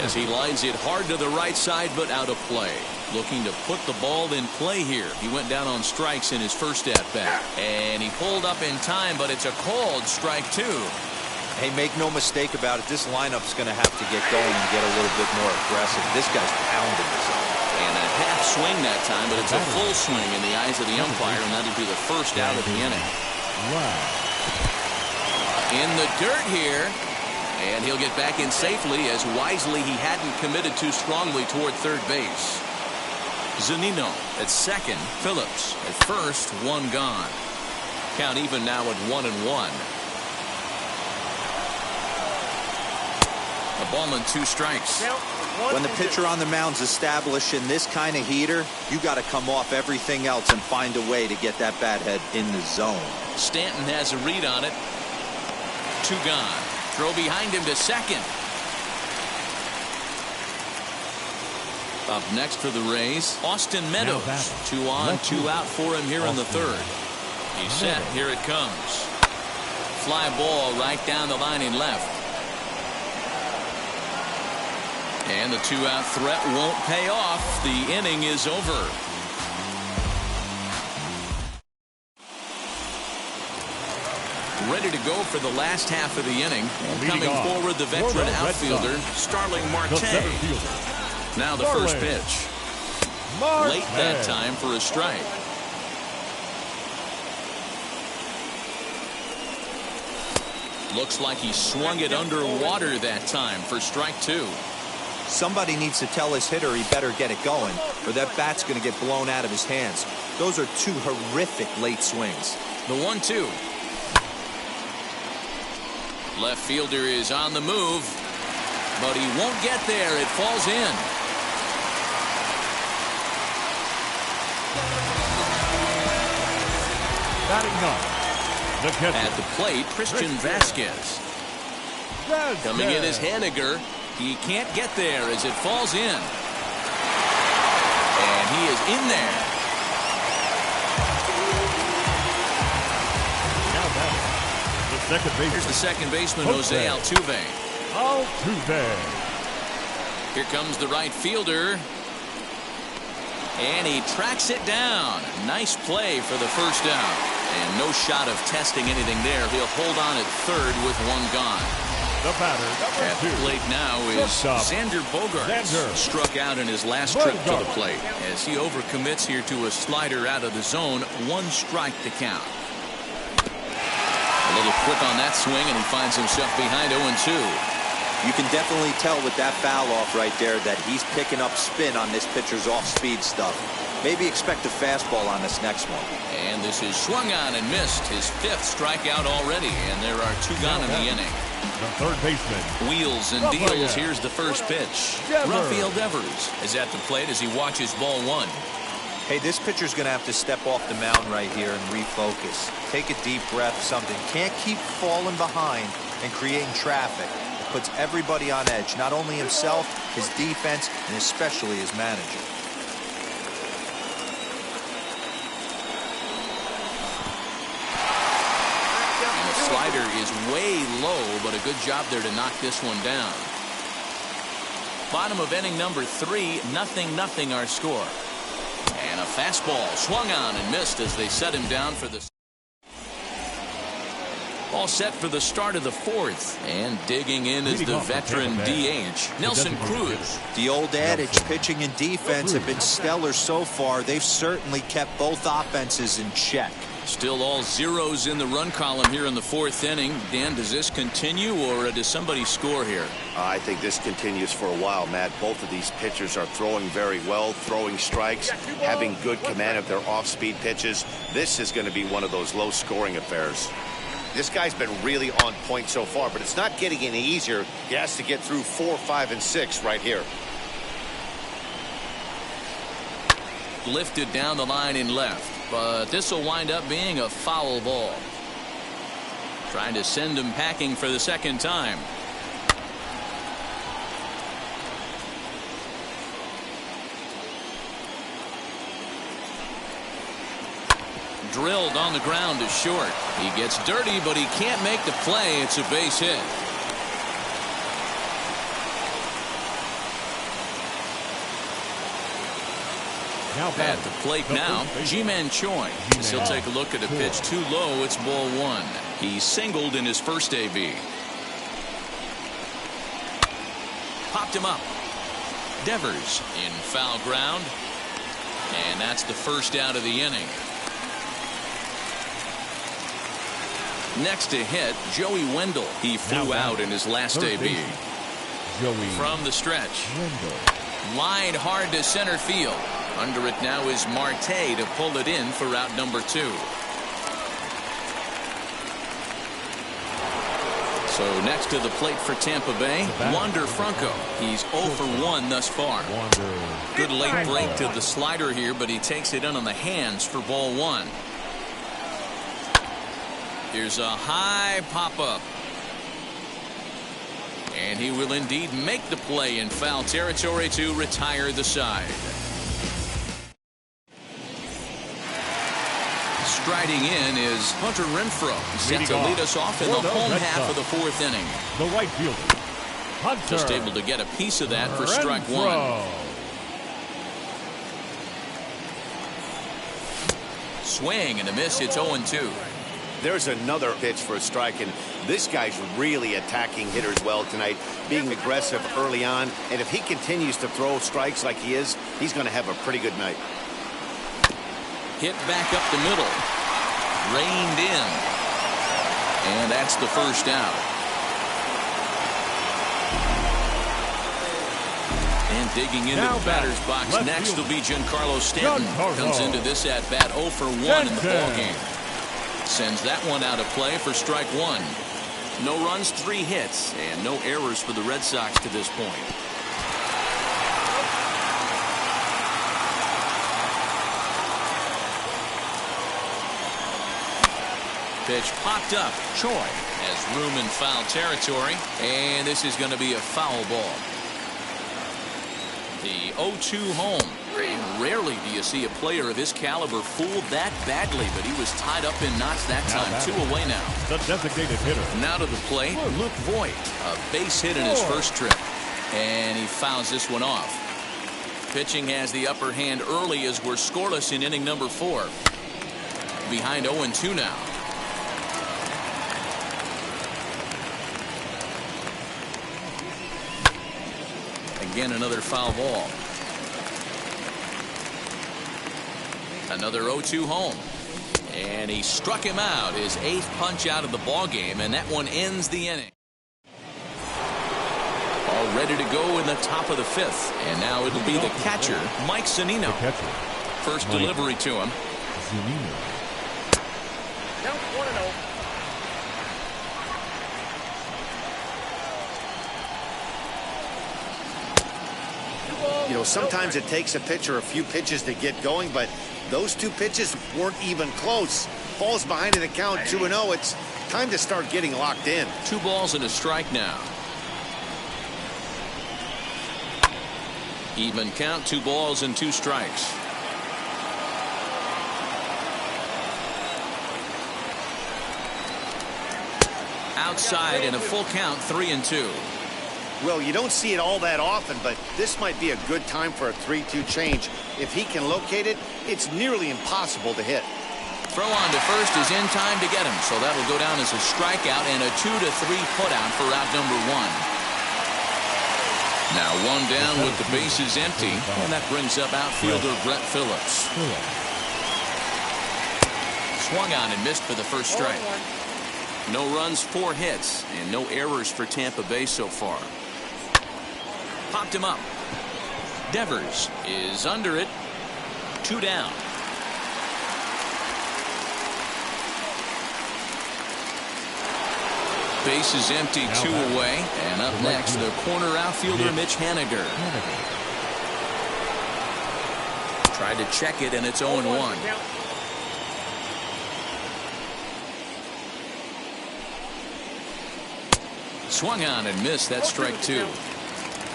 as he lines it hard to the right side but out of play. Looking to put the ball in play here. He went down on strikes in his first at-bat. And he pulled up in time, but it's a called strike 2. Hey, make no mistake about it. This lineup's going to have to get going and get a little bit more aggressive. This guy's pounding this up. And a half swing that time, but it's a full swing in the eyes of the umpire, and that'll be the first out of the inning. In the dirt here, and he'll get back in safely as wisely he hadn't committed too strongly toward third base. Zunino at second, Phillips at first, 1 gone. Count even now at 1-1. A ball and 2 strikes. When the pitcher on the mound's establishing this kind of heater, you got to come off everything else and find a way to get that bat head in the zone. Stanton has a read on it. 2 gone. Throw behind him to second. Up next for the Rays, Austin Meadows. 2 on, 2 out for him here in the 3rd. He's set. Here it comes. Fly ball right down the line in left. And the 2-out threat won't pay off. The inning is over. Ready to go for the last half of the inning. And coming forward, the veteran outfielder, Starling Marte. Now the first pitch. Late that time for a strike. Looks like he swung it underwater that time for strike 2. Somebody needs to tell his hitter he better get it going, or that bat's going to get blown out of his hands. Those are 2 horrific late swings. The 1-2. Left fielder is on the move. but he won't get there. It falls in. Batting ninth, the catcher. At the plate, Christian Vasquez. Coming in is Haniger. He can't get there as it falls in. And he is in there. Now batting, the second baseman. Here's the second baseman, Jose Altuve. Here comes the right fielder. And he tracks it down. Nice play for the first down. And no shot of testing anything there. He'll hold on at third with one gone. The batter, at the plate now is Xander Bogaerts. Struck out in his last trip to the plate as he overcommits here to a slider out of the zone. 1 strike to count. A little quick on that swing, and he finds himself behind 0-2. You can definitely tell with that foul off right there that he's picking up spin on this pitcher's off-speed stuff. Maybe expect a fastball on this next one. And this is swung on and missed. His 5th strikeout already, and there are 2 gone in the inning. The third baseman. Wheels and deals. Here's the first pitch. Rafael Devers is at the plate as he watches ball 1. Hey, this pitcher's going to have to step off the mound right here and refocus. Take a deep breath, something. Can't keep falling behind and creating traffic. It puts everybody on edge, not only himself, his defense, and especially his manager. Slider is way low, but a good job there to knock this one down. Bottom of inning number 3, 0-0 our score. And a fastball swung on and missed as they set him down for the. All set for the start of the 4th. And digging in is the veteran DH, Nelson Cruz. The old adage, pitching and defense have been stellar so far. They've certainly kept both offenses in check. Still all zeros in the run column here in the 4th inning. Dan, does this continue, or does somebody score here? I think this continues for a while, Matt. Both of these pitchers are throwing very well, throwing strikes, having good command of their off-speed pitches. This is going to be one of those low-scoring affairs. This guy's been really on point so far, but it's not getting any easier. He has to get through 4, 5, and 6 right here. Lifted down the line in left. But this will wind up being a foul ball. Trying to send him packing for the second time. Drilled on the ground to short. He gets dirty, but he can't make the play. It's a base hit. At the plate now, Ji-Man Choi. He'll take a look at a pitch too low. It's ball 1. He singled in his first AB. Popped him up. Devers in foul ground. And that's the first out of the inning. Next to hit, Joey Wendell. He flew out in his last AB. From the stretch. Lined hard to center field. Under it now is Marte to pull it in for out number 2. So next to the plate for Tampa Bay, Wander Franco. He's 0 for 1 thus far. Good late break to the slider here, but he takes it in on the hands for ball 1. Here's a high pop-up. And he will indeed make the play in foul territory to retire the side. Striding in is Hunter Renfroe, set to lead us off in the home half of the 4th inning. The right fielder, Hunter. Just able to get a piece of that for strike 1. Swing and a miss. It's 0-2. There's another pitch for a strike, and this guy's really attacking hitters well tonight, being aggressive early on. And if he continues to throw strikes like he is, he's going to have a pretty good night. Hit back up the middle. Reined in. And that's the first out. And digging into the batter's box next will be Giancarlo Stanton. Comes into this at bat 0 for 1 in the ballgame. Sends that one out of play for strike 1. No runs, 3 hits, and no errors for the Red Sox to this point. Pitch popped up. Choi has room in foul territory, and this is going to be a foul ball. The 0-2 home. And rarely do you see a player of his caliber fooled that badly, but he was tied up in knots that time. 2 away now. The designated hitter. Now to the plate, Luke Voit. A base hit in his first trip, and he fouls this one off. Pitching has the upper hand early as we're scoreless in inning number 4. Behind 0-2 now. Again, another foul ball. Another 0-2 home. And he struck him out, his 8th punch out of the ball game, and that one ends the inning. All ready to go in the top of the 5th. And now it'll be the catcher, Mike Zunino. First delivery to him. Count 1-0. You know, sometimes it takes a pitcher a few pitches to get going, but those 2 pitches weren't even close. Falls behind in the count 2-0. It's time to start getting locked in. 2 balls and a strike now. Even count, 2 balls and 2 strikes. Outside in a full count, 3-2. Well, you don't see it all that often, but this might be a good time for a 3-2 change. If he can locate it, it's nearly impossible to hit. Throw on to first is in time to get him, so that'll go down as a strikeout and a 2-3 putout for out number 1. Now 1 down with the bases empty, and that brings up outfielder Brett Phillips. Swung on and missed for the first strike. No runs, 4 hits, and no errors for Tampa Bay so far. Popped him up. Devers is under it. 2 down. Base is empty, 2 away. And up next, the corner outfielder Mitch Haniger. Tried to check it, and it's 0-1. Swung on and missed. That strike 2.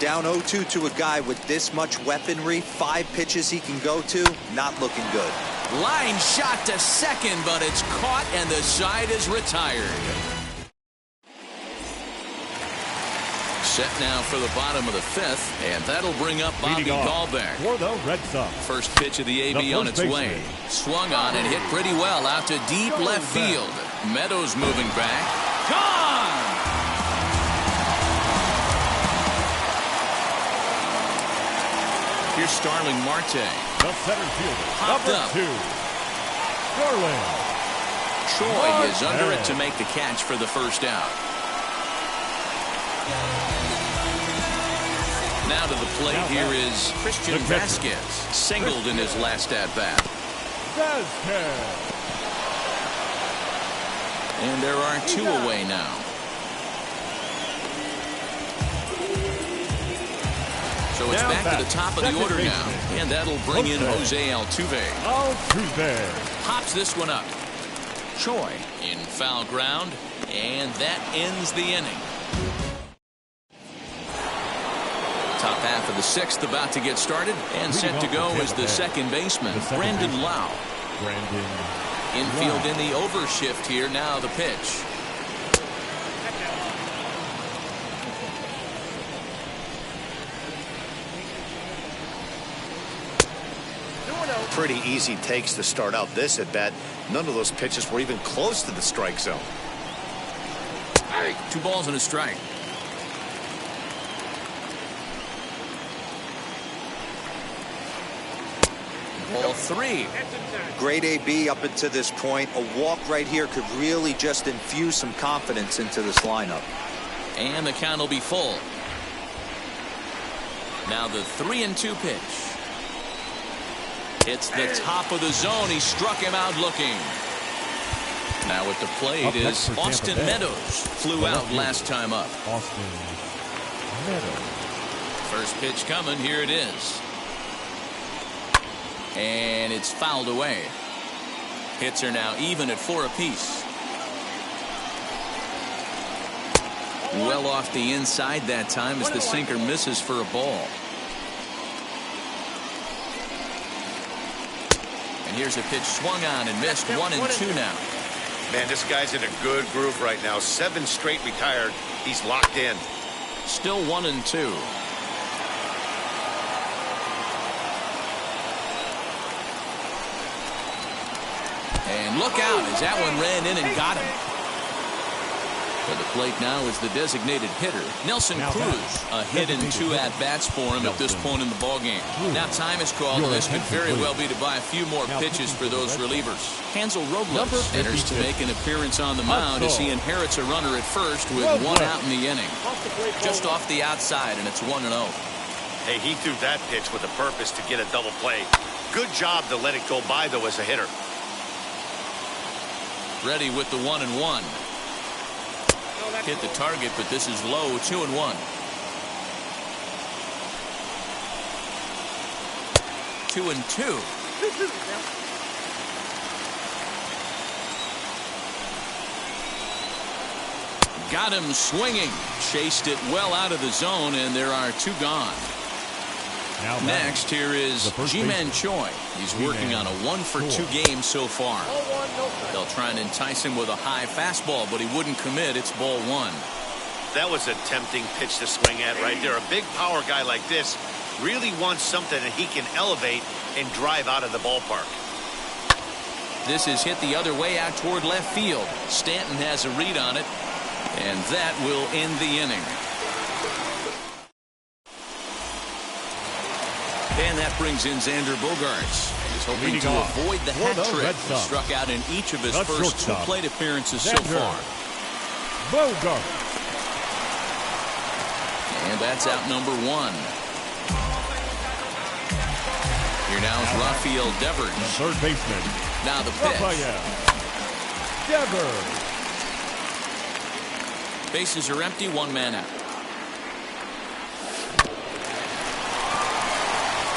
Down 0-2 to a guy with this much weaponry, 5 pitches he can go to, not looking good. Line shot to second, but it's caught and the side is retired. Set now for the bottom of the 5th, and that'll bring up Bobby Dahlbeck. For the Red Sox. First pitch of the AB on its way. Swung on and hit pretty well out to deep left field. Meadows moving back. Gone! Here's Starling Marte. The center fielder. Popped number up. 2. Starling. Troy is under it to make the catch for the first out. Now to the plate here is Christian Vasquez. Singled in his last at-bat. Vasquez. And there are 2 away now. So it's back to the top of the order now. And that'll bring in Jose Altuve. Pops this one up. Choi in foul ground. And that ends the inning. Top half of the 6th about to get started. And set to go is the second baseman, Brandon Lau. Infield in the overshift here. Now the pitch. Pretty easy takes to start out this at bat. None of those pitches were even close to the strike zone. 2 balls and a strike. Ball 3. Great AB up until this point. A walk right here could really just infuse some confidence into this lineup. And the count will be full. Now the 3-2 pitch. It's the top of the zone. He struck him out looking. Now at the plate is Austin Meadows. Flew out last time up. Austin Meadows. First pitch coming. Here it is. And it's fouled away. Hits are now even at 4 apiece. Well off the inside that time as the sinker misses for a ball. And here's a pitch swung on and missed. 1-2 now. Man, this guy's in a good groove right now. 7 straight retired. He's locked in. Still 1-2. And look out as that one ran in and got him. For the plate now is the designated hitter, Nelson Cruz. A hit and 2 at-bats for him at this point in the ballgame. Now time is called, and this could very well be to buy a few more pitches for those relievers. Hansel Robles enters to make an appearance on the mound as he inherits a runner at first with 1 out in the inning. Just off the outside, and it's 1-0. Hey, he threw that pitch with a purpose to get a double play. Good job to let it go by, though, as a hitter. Ready with the 1-1. Hit the target, but this is low. 2-1. 2-2. Got him swinging. Chased it well out of the zone, and there are 2 gone. Next, here is Ji-Man Choi. He's working on a 1-for-2 game so far. They'll try and entice him with a high fastball, but he wouldn't commit. It's ball 1. That was a tempting pitch to swing at right there. A big power guy like this really wants something that he can elevate and drive out of the ballpark. This is hit the other way out toward left field. Stanton has a read on it, and that will end the inning. And that brings in Xander Bogaerts. He's hoping to avoid the hat trick. He struck out in each of his first 2 plate appearances so far. Bogaerts. And that's out number 1. Here now is Rafael Devers. The third baseman. Now the pitch. Rafael Devers. Bases are empty. 1 man out.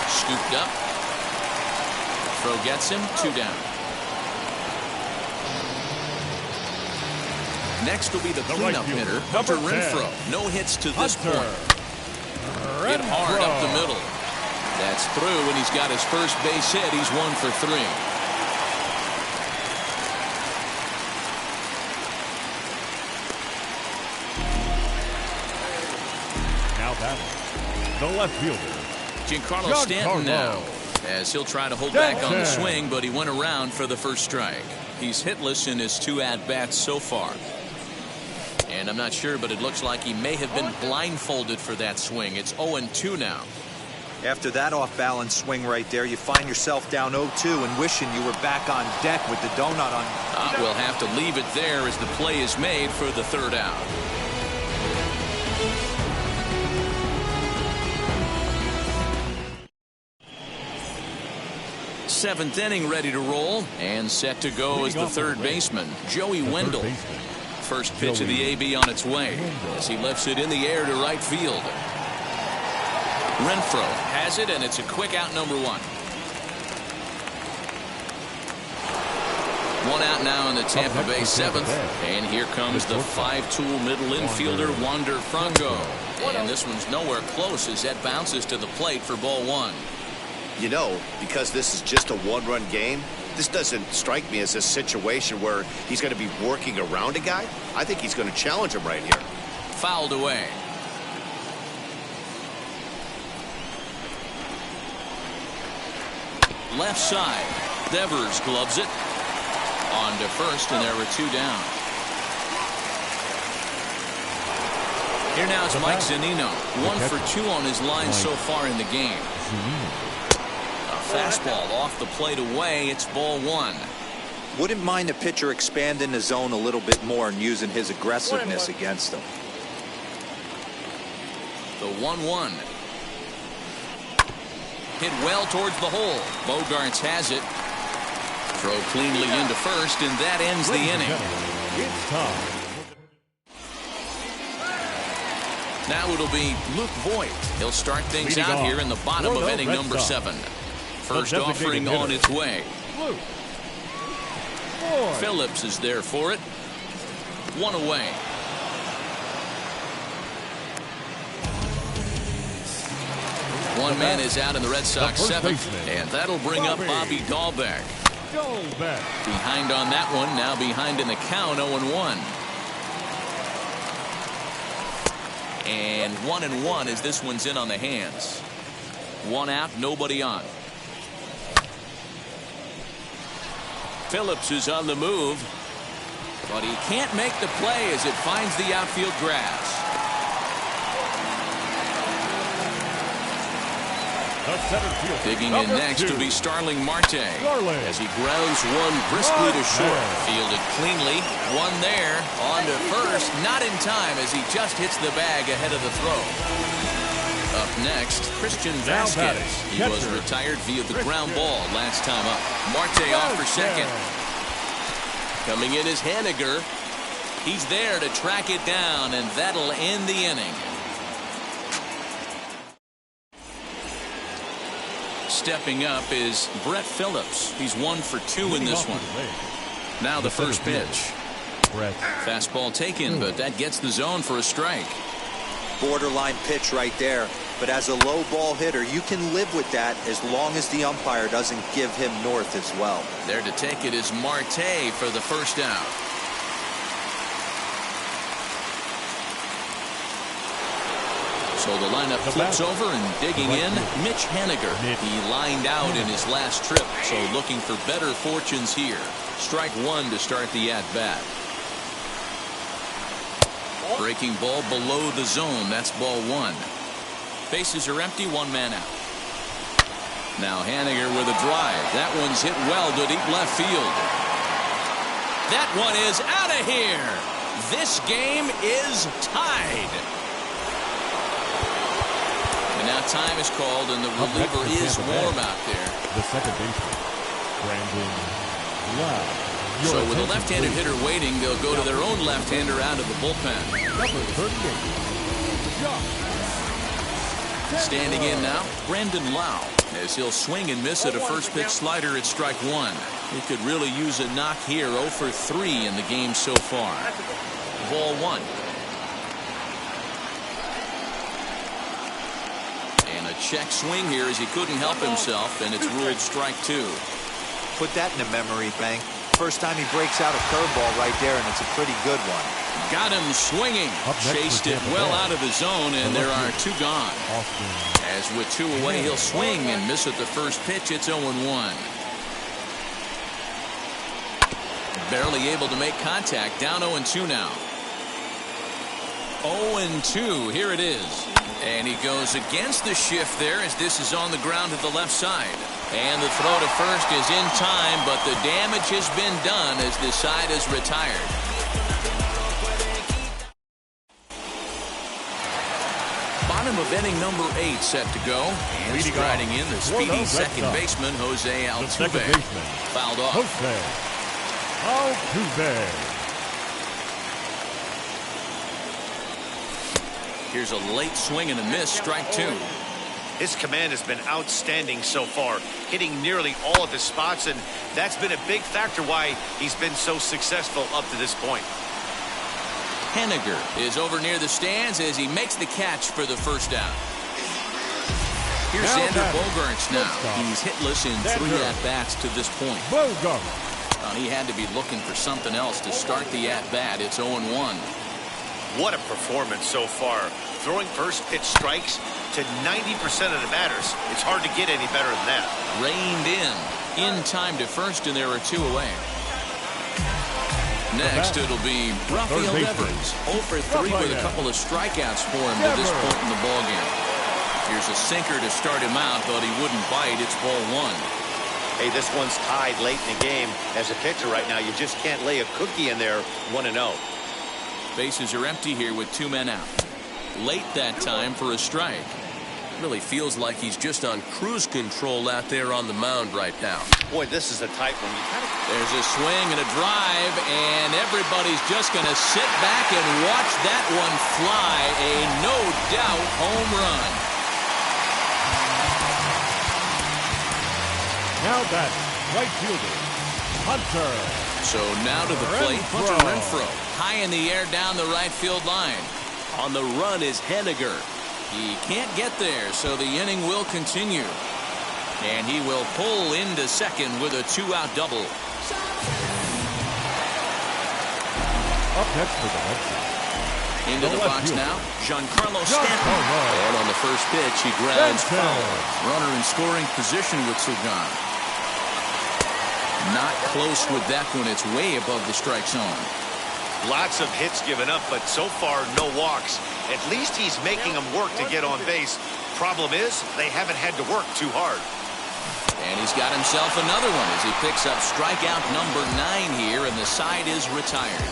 Scooped up. Throw gets him. 2 down. Next will be the cleanup hitter, Hunter Renfroe. No hits to this point. Hit hard up the middle. That's through, and he's got his first base hit. He's 1 for 3. Now batting the left fielder, Giancarlo Stanton now, as he'll try to hold back on the swing, but he went around for the first strike. He's hitless in his 2 at-bats so far. And I'm not sure, but it looks like he may have been blindfolded for that swing. It's 0-2 now. After that off-balance swing right there, you find yourself down 0-2 and wishing you were back on deck with the donut on. We'll have to leave it there as the play is made for the 3rd out. Seventh inning ready to roll, and set to go as the 3rd baseman, Joey Wendell. First pitch of the AB on its way as he lifts it in the air to right field. Renfroe has it, and it's a quick out, number 1. 1 out now in the Tampa Bay 7th, and here comes the 5-tool middle infielder, Wander Franco. And this one's nowhere close as that bounces to the plate for ball 1. You know, because this is just a 1-run game, this doesn't strike me as a situation where he's going to be working around a guy. I think he's going to challenge him right here. Fouled away. Left side. Devers gloves it. On to first, and there were 2 down. Here now is Mike Zunino. 1 for 2 on his line so far in the game. A fastball off the plate away. It's ball 1. Wouldn't mind the pitcher expanding the zone a little bit more and using his aggressiveness against them. The 1-1. Hit well towards the hole. Bogaerts has it. Throw cleanly into first, and that ends the inning. It's time. Now it'll be Luke Voigt. He'll start things out here in the bottom of inning number 7. First offering on its way. Phillips is there for it. 1 away. One man is out in the Red Sox 7th, and that'll bring up Bobby Dahlbeck. Behind on that one, now behind in the count, 0-1. And 1-1 as this one's in on the hands. 1 out, nobody on. Phillips is on the move, but he can't make the play as it finds the outfield grass. Digging in next to be Starling Marte as he grounds one briskly to short. Fielded cleanly. One there. On to first. Not in time as he just hits the bag ahead of the throw. Up next, Christian Vasquez. He was retired via the ground ball last time up. Marte off for second. Coming in is Haniger. He's there to track it down, and that'll end the inning. Stepping up is Brett Phillips. He's 1 for 2 in this one. Now the first pitch. Fastball taken, but that gets the zone for a strike. Borderline pitch right there. But as a low ball hitter, you can live with that as long as the umpire doesn't give him north as well. There to take it is Marte for the first out. So the lineup flips over and digging in, Mitch Haniger. He lined out in his last trip, so looking for better fortunes here. Strike 1 to start the at-bat. Breaking ball below the zone. That's ball 1. Bases are empty, 1 man out. Now Haniger with a drive. That one's hit well to deep left field. That one is out of here. This game is tied. And now time is called, and the reliever is warm out there. The second baseman, Brandon Lowe. So with a left-handed hitter waiting, they'll go to their own left-hander out of the bullpen. Number 38. Standing in now, Brandon Lowe, as he'll swing and miss at a first-pitch slider at strike 1. He could really use a knock here. 0 for 3 in the game so far. Ball 1. And a check swing here as he couldn't help himself, and it's ruled strike 2. Put that in a memory bank. First time he breaks out a curveball right there, and it's a pretty good one. Got him swinging. Chased it well out of the zone, and there are 2 gone. As with 2 away, he'll swing and miss at the first pitch. It's 0-1. Barely able to make contact. Down 0-2 now. 0-2. Here it is. And he goes against the shift there as this is on the ground to the left side. And the throw to first is in time, but the damage has been done as this side is retired. Bottom of inning number 8 set to go. And striding in the speedy second baseman, Jose Altuve. Fouled off. Jose Altuve. Here's a late swing and a miss, strike 2. His command has been outstanding so far, hitting nearly all of his spots, and that's been a big factor why he's been so successful up to this point. Haniger is over near the stands as he makes the catch for the first out. Here's Xander Bogaerts now. He's hitless in 3 at-bats to this point. He had to be looking for something else to start the at-bat. It's 0-1. What a performance so far. Throwing first pitch strikes to 90% of the batters. It's hard to get any better than that. Reined in time to first, and there are 2 away. Next, it'll be Rafael Devers. 0 for 3 with a couple of strikeouts for him to this point in the ballgame. Here's a sinker to start him out, but he wouldn't bite. It's ball 1. Hey, this one's tied late in the game. As a pitcher right now, you just can't lay a cookie in there 1-0. Bases are empty here with 2 men out. Late that time for a strike. Really feels like he's just on cruise control out there on the mound right now. Boy, this is a tight one. There's a swing and a drive, and everybody's just going to sit back and watch that one fly. A no-doubt home run. Now batting, right fielder, Hunter. So now to the plate, Hunter Renfroe. High in the air down the right field line. On the run is Henniger. He can't get there, so the inning will continue. And he will pull into second with a 2-out double. Up next for the Red Sox. Into the box now, Giancarlo Stanton. And on the first pitch, he grounds foul. Runner in scoring position with Sugan. Not close with that one. It's way above the strike zone. Lots of hits given up, but so far no walks. At least he's making them work to get on base. Problem is, they haven't had to work too hard. And he's got himself another one as he picks up strikeout number 9 here, and the side is retired.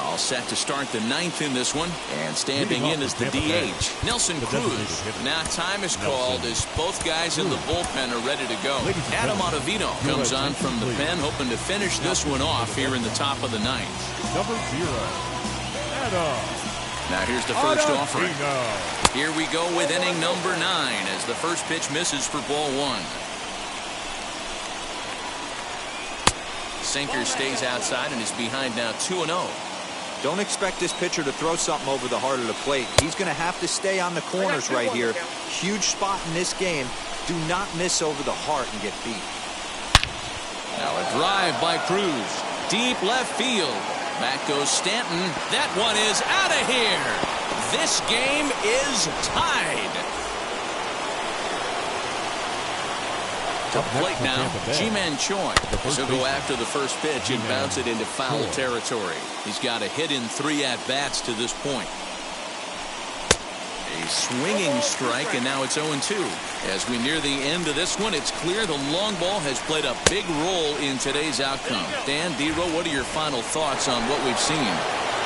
All set to start the 9th in this one, and standing in is the DH, Nelson Cruz. Now time is called as both guys in the bullpen are ready to go. Adam Ottavino comes on from the pen, hoping to finish this one off here in the top of the 9th. Number 0, Adam. Now here's the first offering. Here we go with inning number 9 as the first pitch misses for ball 1. Sinker stays outside and is behind now 2-0. Don't expect this pitcher to throw something over the heart of the plate. He's going to have to stay on the corners right here. Huge spot in this game. Do not miss over the heart and get beat. Now a drive by Cruz. Deep left field. Back goes Stanton. That one is out of here. This game is tied. To plate now, Ji-Man Choi. He'll go after the first pitch and bounce it into foul territory. He's got a hit in 3 at-bats to this point. A swinging strike, and now it's 0-2. As we near the end of this one, it's clear the long ball has played a big role in today's outcome. Dan, D-Row, what are your final thoughts on what we've seen?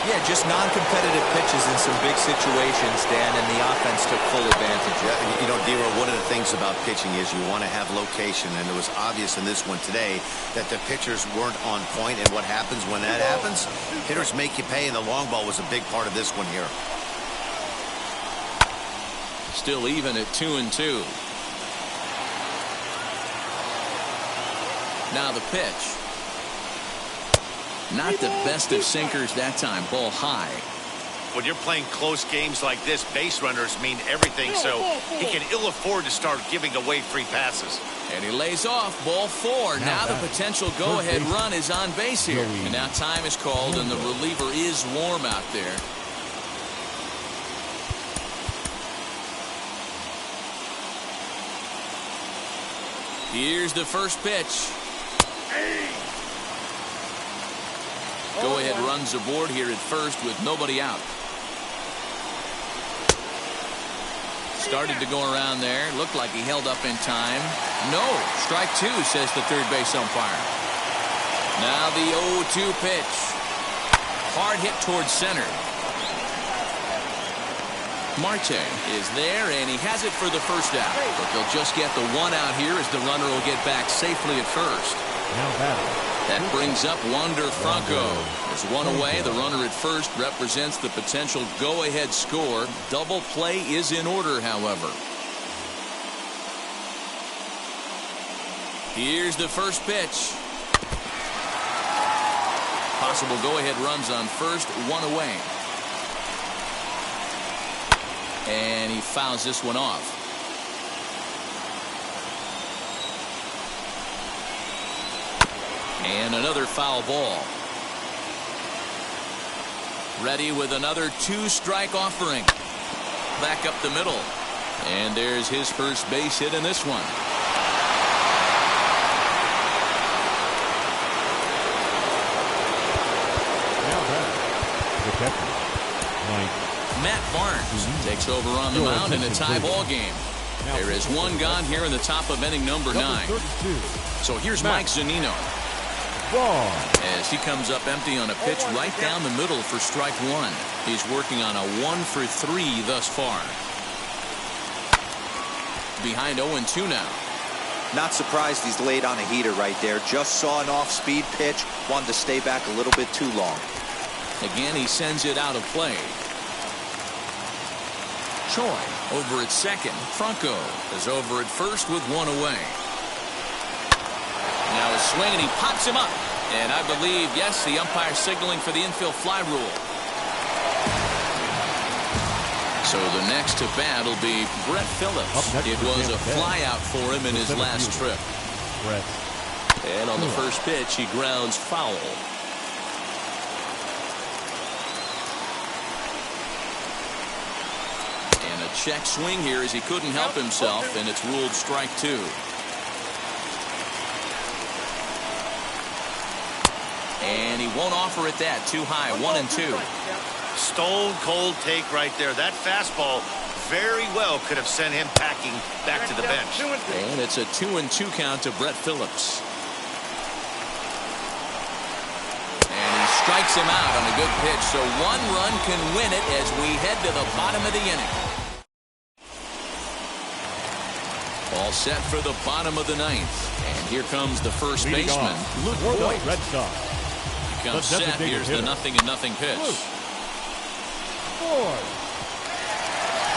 Yeah, just non-competitive pitches in some big situations, Dan, and the offense took full advantage. Yeah, you know, D-Row, one of the things about pitching is you want to have location, and it was obvious in this one today that the pitchers weren't on point, and what happens when that happens? Hitters make you pay, and the long ball was a big part of this one here. Still even at 2-2. Now the pitch. Not the best of sinkers that time. Ball high. When you're playing close games like this, base runners mean everything, so he can ill afford to start giving away free passes. And he lays off. Ball 4. Now the potential go-ahead run is on base here. And now time is called, and the reliever is warm out there. Here's the first pitch. Go-ahead runs aboard here at first with nobody out. Started to go around there. Looked like he held up in time. No. Strike 2, says the third base umpire. Now the 0-2 pitch. Hard hit towards center. Marte is there, and he has it for the first out. But they'll just get the 1 out here as the runner will get back safely at first. That brings up Wander Franco. There's 1 away. The runner at first represents the potential go-ahead score. Double play is in order, however. Here's the first pitch. Possible go-ahead runs on first, 1 away. And he fouls this one off. And another foul ball. Ready with another 2-strike offering. Back up the middle. And there's his first base hit in this one. Matt Barnes takes over on the mound in a tie ball game. There is 1 gone here in the top of inning number 9. So here's Mike Zunino. Ball. As he comes up empty on a pitch right down the middle for strike one. He's working on a 1-for-3 thus far. Behind 0-2 now. Not surprised he's laid on a heater right there. Just saw an off-speed pitch. Wanted to stay back a little bit too long. Again, he sends it out of play. Choi over at second. Franco is over at first with one away. Now a swing, and he pops him up. And I believe, yes, the umpire signaling for the infield fly rule. So the next to bat will be Brett Phillips. It was a fly out for him in his last trip. And on the first pitch, he grounds foul. And a check swing here as he couldn't help himself, and it's ruled strike two. And he won't offer it that. Too high. 1-2. Stone cold take right there. That fastball very well could have sent him packing back to the bench. And it's a 2-2 count to Brett Phillips. And he strikes him out on a good pitch. So one run can win it as we head to the bottom of the inning. All set for the bottom of the ninth. And here comes the first baseman, Luke Voit. Red Sox. He comes set. Here's the 0-0 pitch.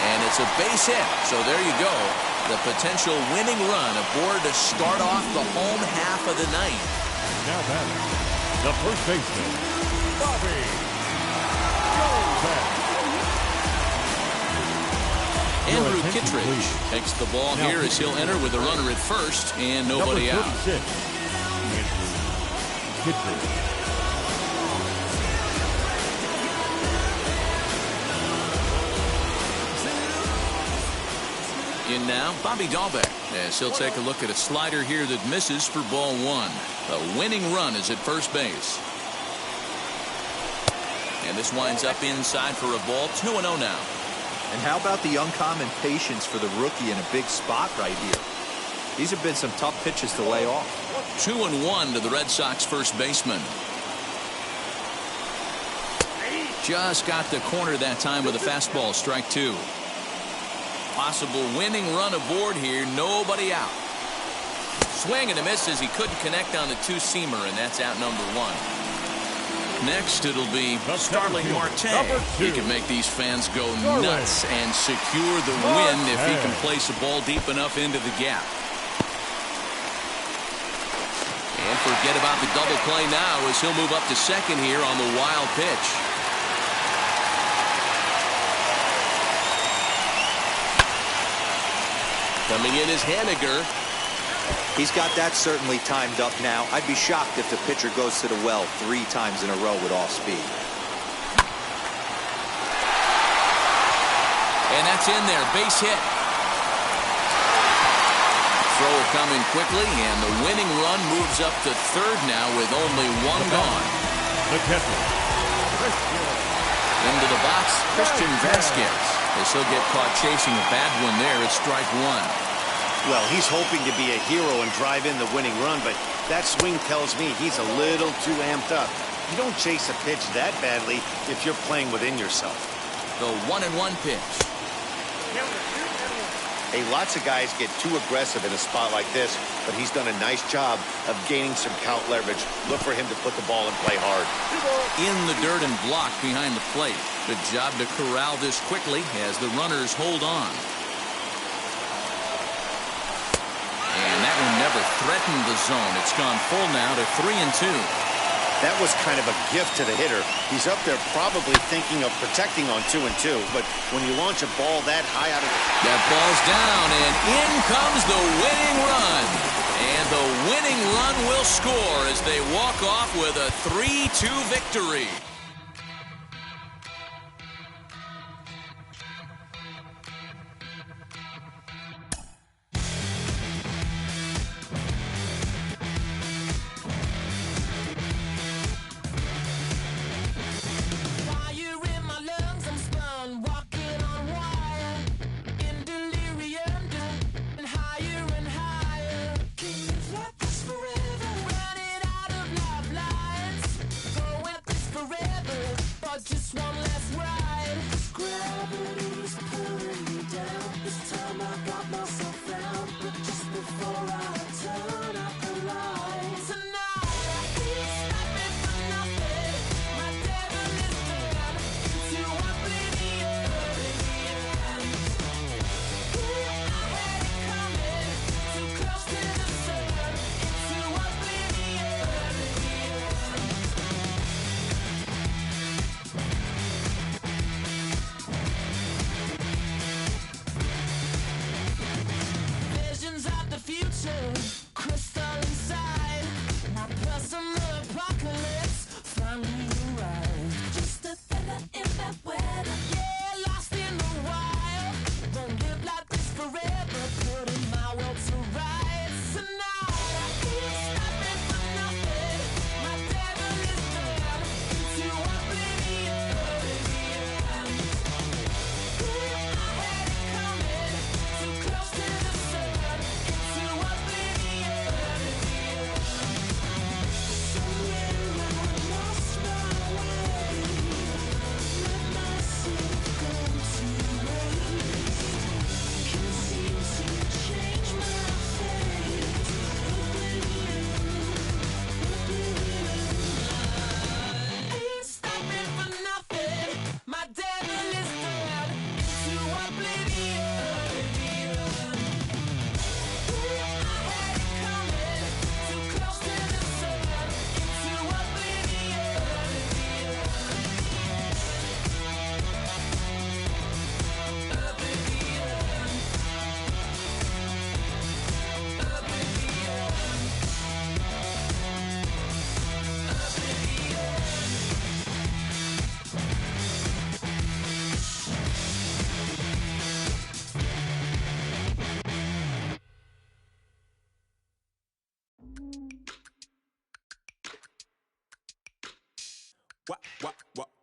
And it's a base hit. So there you go. The potential winning run aboard to start off the home half of the ninth. Now batting, the first baseman, Bobby Joseph. Andrew Kittredge takes the ball here as he'll enter with a runner at first and nobody out. Andrew Kittredge. In now, Bobby Dahlbeck, as he'll take a look at a slider here that misses for ball one. The winning run is at first base. And this winds up inside for a ball. 2-0 now. And how about the uncommon patience for the rookie in a big spot right here? These have been some tough pitches to lay off. 2-1 to the Red Sox first baseman. Just got the corner that time with a fastball. Strike two. Possible winning run aboard here. Nobody out. Swing and a miss as he couldn't connect on the two-seamer, and that's out number one. Next, it'll be Starling Marte. He can make these fans go nuts and secure the win if he can place a ball deep enough into the gap. And forget about the double play now as he'll move up to second here on the wild pitch. Coming in is Haniger. He's got that certainly timed up now. I'd be shocked if the pitcher goes to the well 3 times in a row with off speed. And that's in there. Base hit. Throw coming quickly, and the winning run moves up to third now with only one gone. Into the box, Christian Vasquez. As he'll get caught chasing a bad one there at strike one. Well, he's hoping to be a hero and drive in the winning run, but that swing tells me he's a little too amped up. You don't chase a pitch that badly if you're playing within yourself. The 1-1 pitch. Hey, lots of guys get too aggressive in a spot like this, but he's done a nice job of gaining some count leverage. Look for him to put the ball in play hard. In the dirt and block behind the plate. Good job to corral this quickly as the runners hold on. And that one never threatened the zone. It's gone full now to 3-2. That was kind of a gift to the hitter. He's up there probably thinking of protecting on 2-2, but when you launch a ball that high out of the... That ball's down, and in comes the winning run. And the winning run will score as they walk off with a 3-2 victory.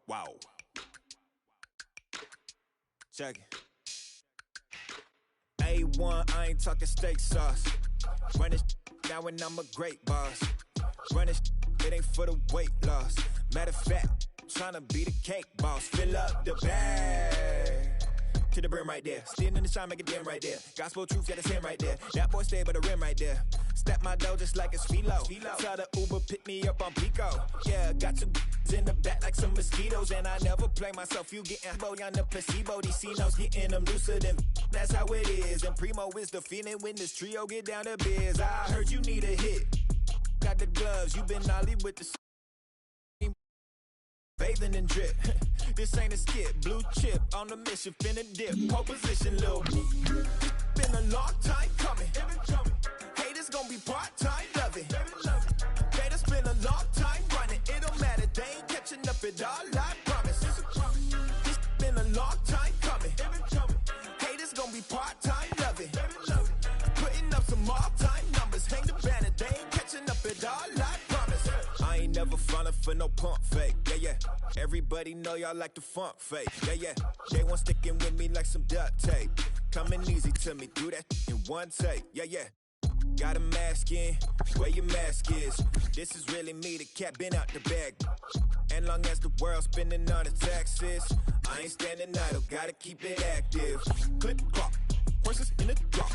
Wow. Check it. A1, I ain't talking steak sauce. Run this now and I'm a great boss. Run this, it ain't for the weight loss. Matter of fact, tryna be the cake boss. Fill up the bag to the brim right there. Standing in the shine, make a dim right there. Gospel truth, yeah, that's him right there. That boy stay by the rim right there. Step my dough just like it's philo. Tell the Uber, pick me up on Pico. Yeah, got two in the back like some mosquitoes. And I never play myself, you getting boy on the placebo. These C-notes getting them looser than that's how it is. And Primo is the feeling when this trio get down to biz. I heard you need a hit. Got the gloves, you been ollie with the bathing and drip. This ain't a skip. Blue chip on the mission, finna dip. Pole position, little. Been a long time coming. Haters gonna be part-time, love it. Haters been a long time running. It don't matter, they ain't catching up at all, I promise. This been a long time coming. Haters gonna be part-time, love it. Putting up some all-time numbers. Hang the banner, they ain't catching up at all, I promise. I ain't never falling for no pump fake, yeah. Everybody know y'all like the funk fake, yeah. They want sticking with me like some duct tape. Coming easy to me, do that in one take, yeah. Got a mask in, where your mask is. This is really me, the cat been out the bag. And long as the world's spending on the taxes, I ain't standing idle, gotta keep it active. Clip clock, horses in the drop.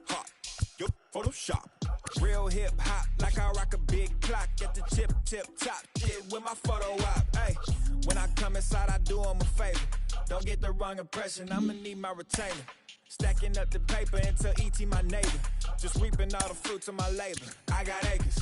Hot, yo, Photoshop. Real hip hop, like I rock a big clock at the tip top. Shit with my photo op. Hey, when I come inside, I do them a favor. Don't get the wrong impression, I'ma need my retainer. Stacking up the paper until E.T. my neighbor. Just reaping all the fruits of my labor. I got acres,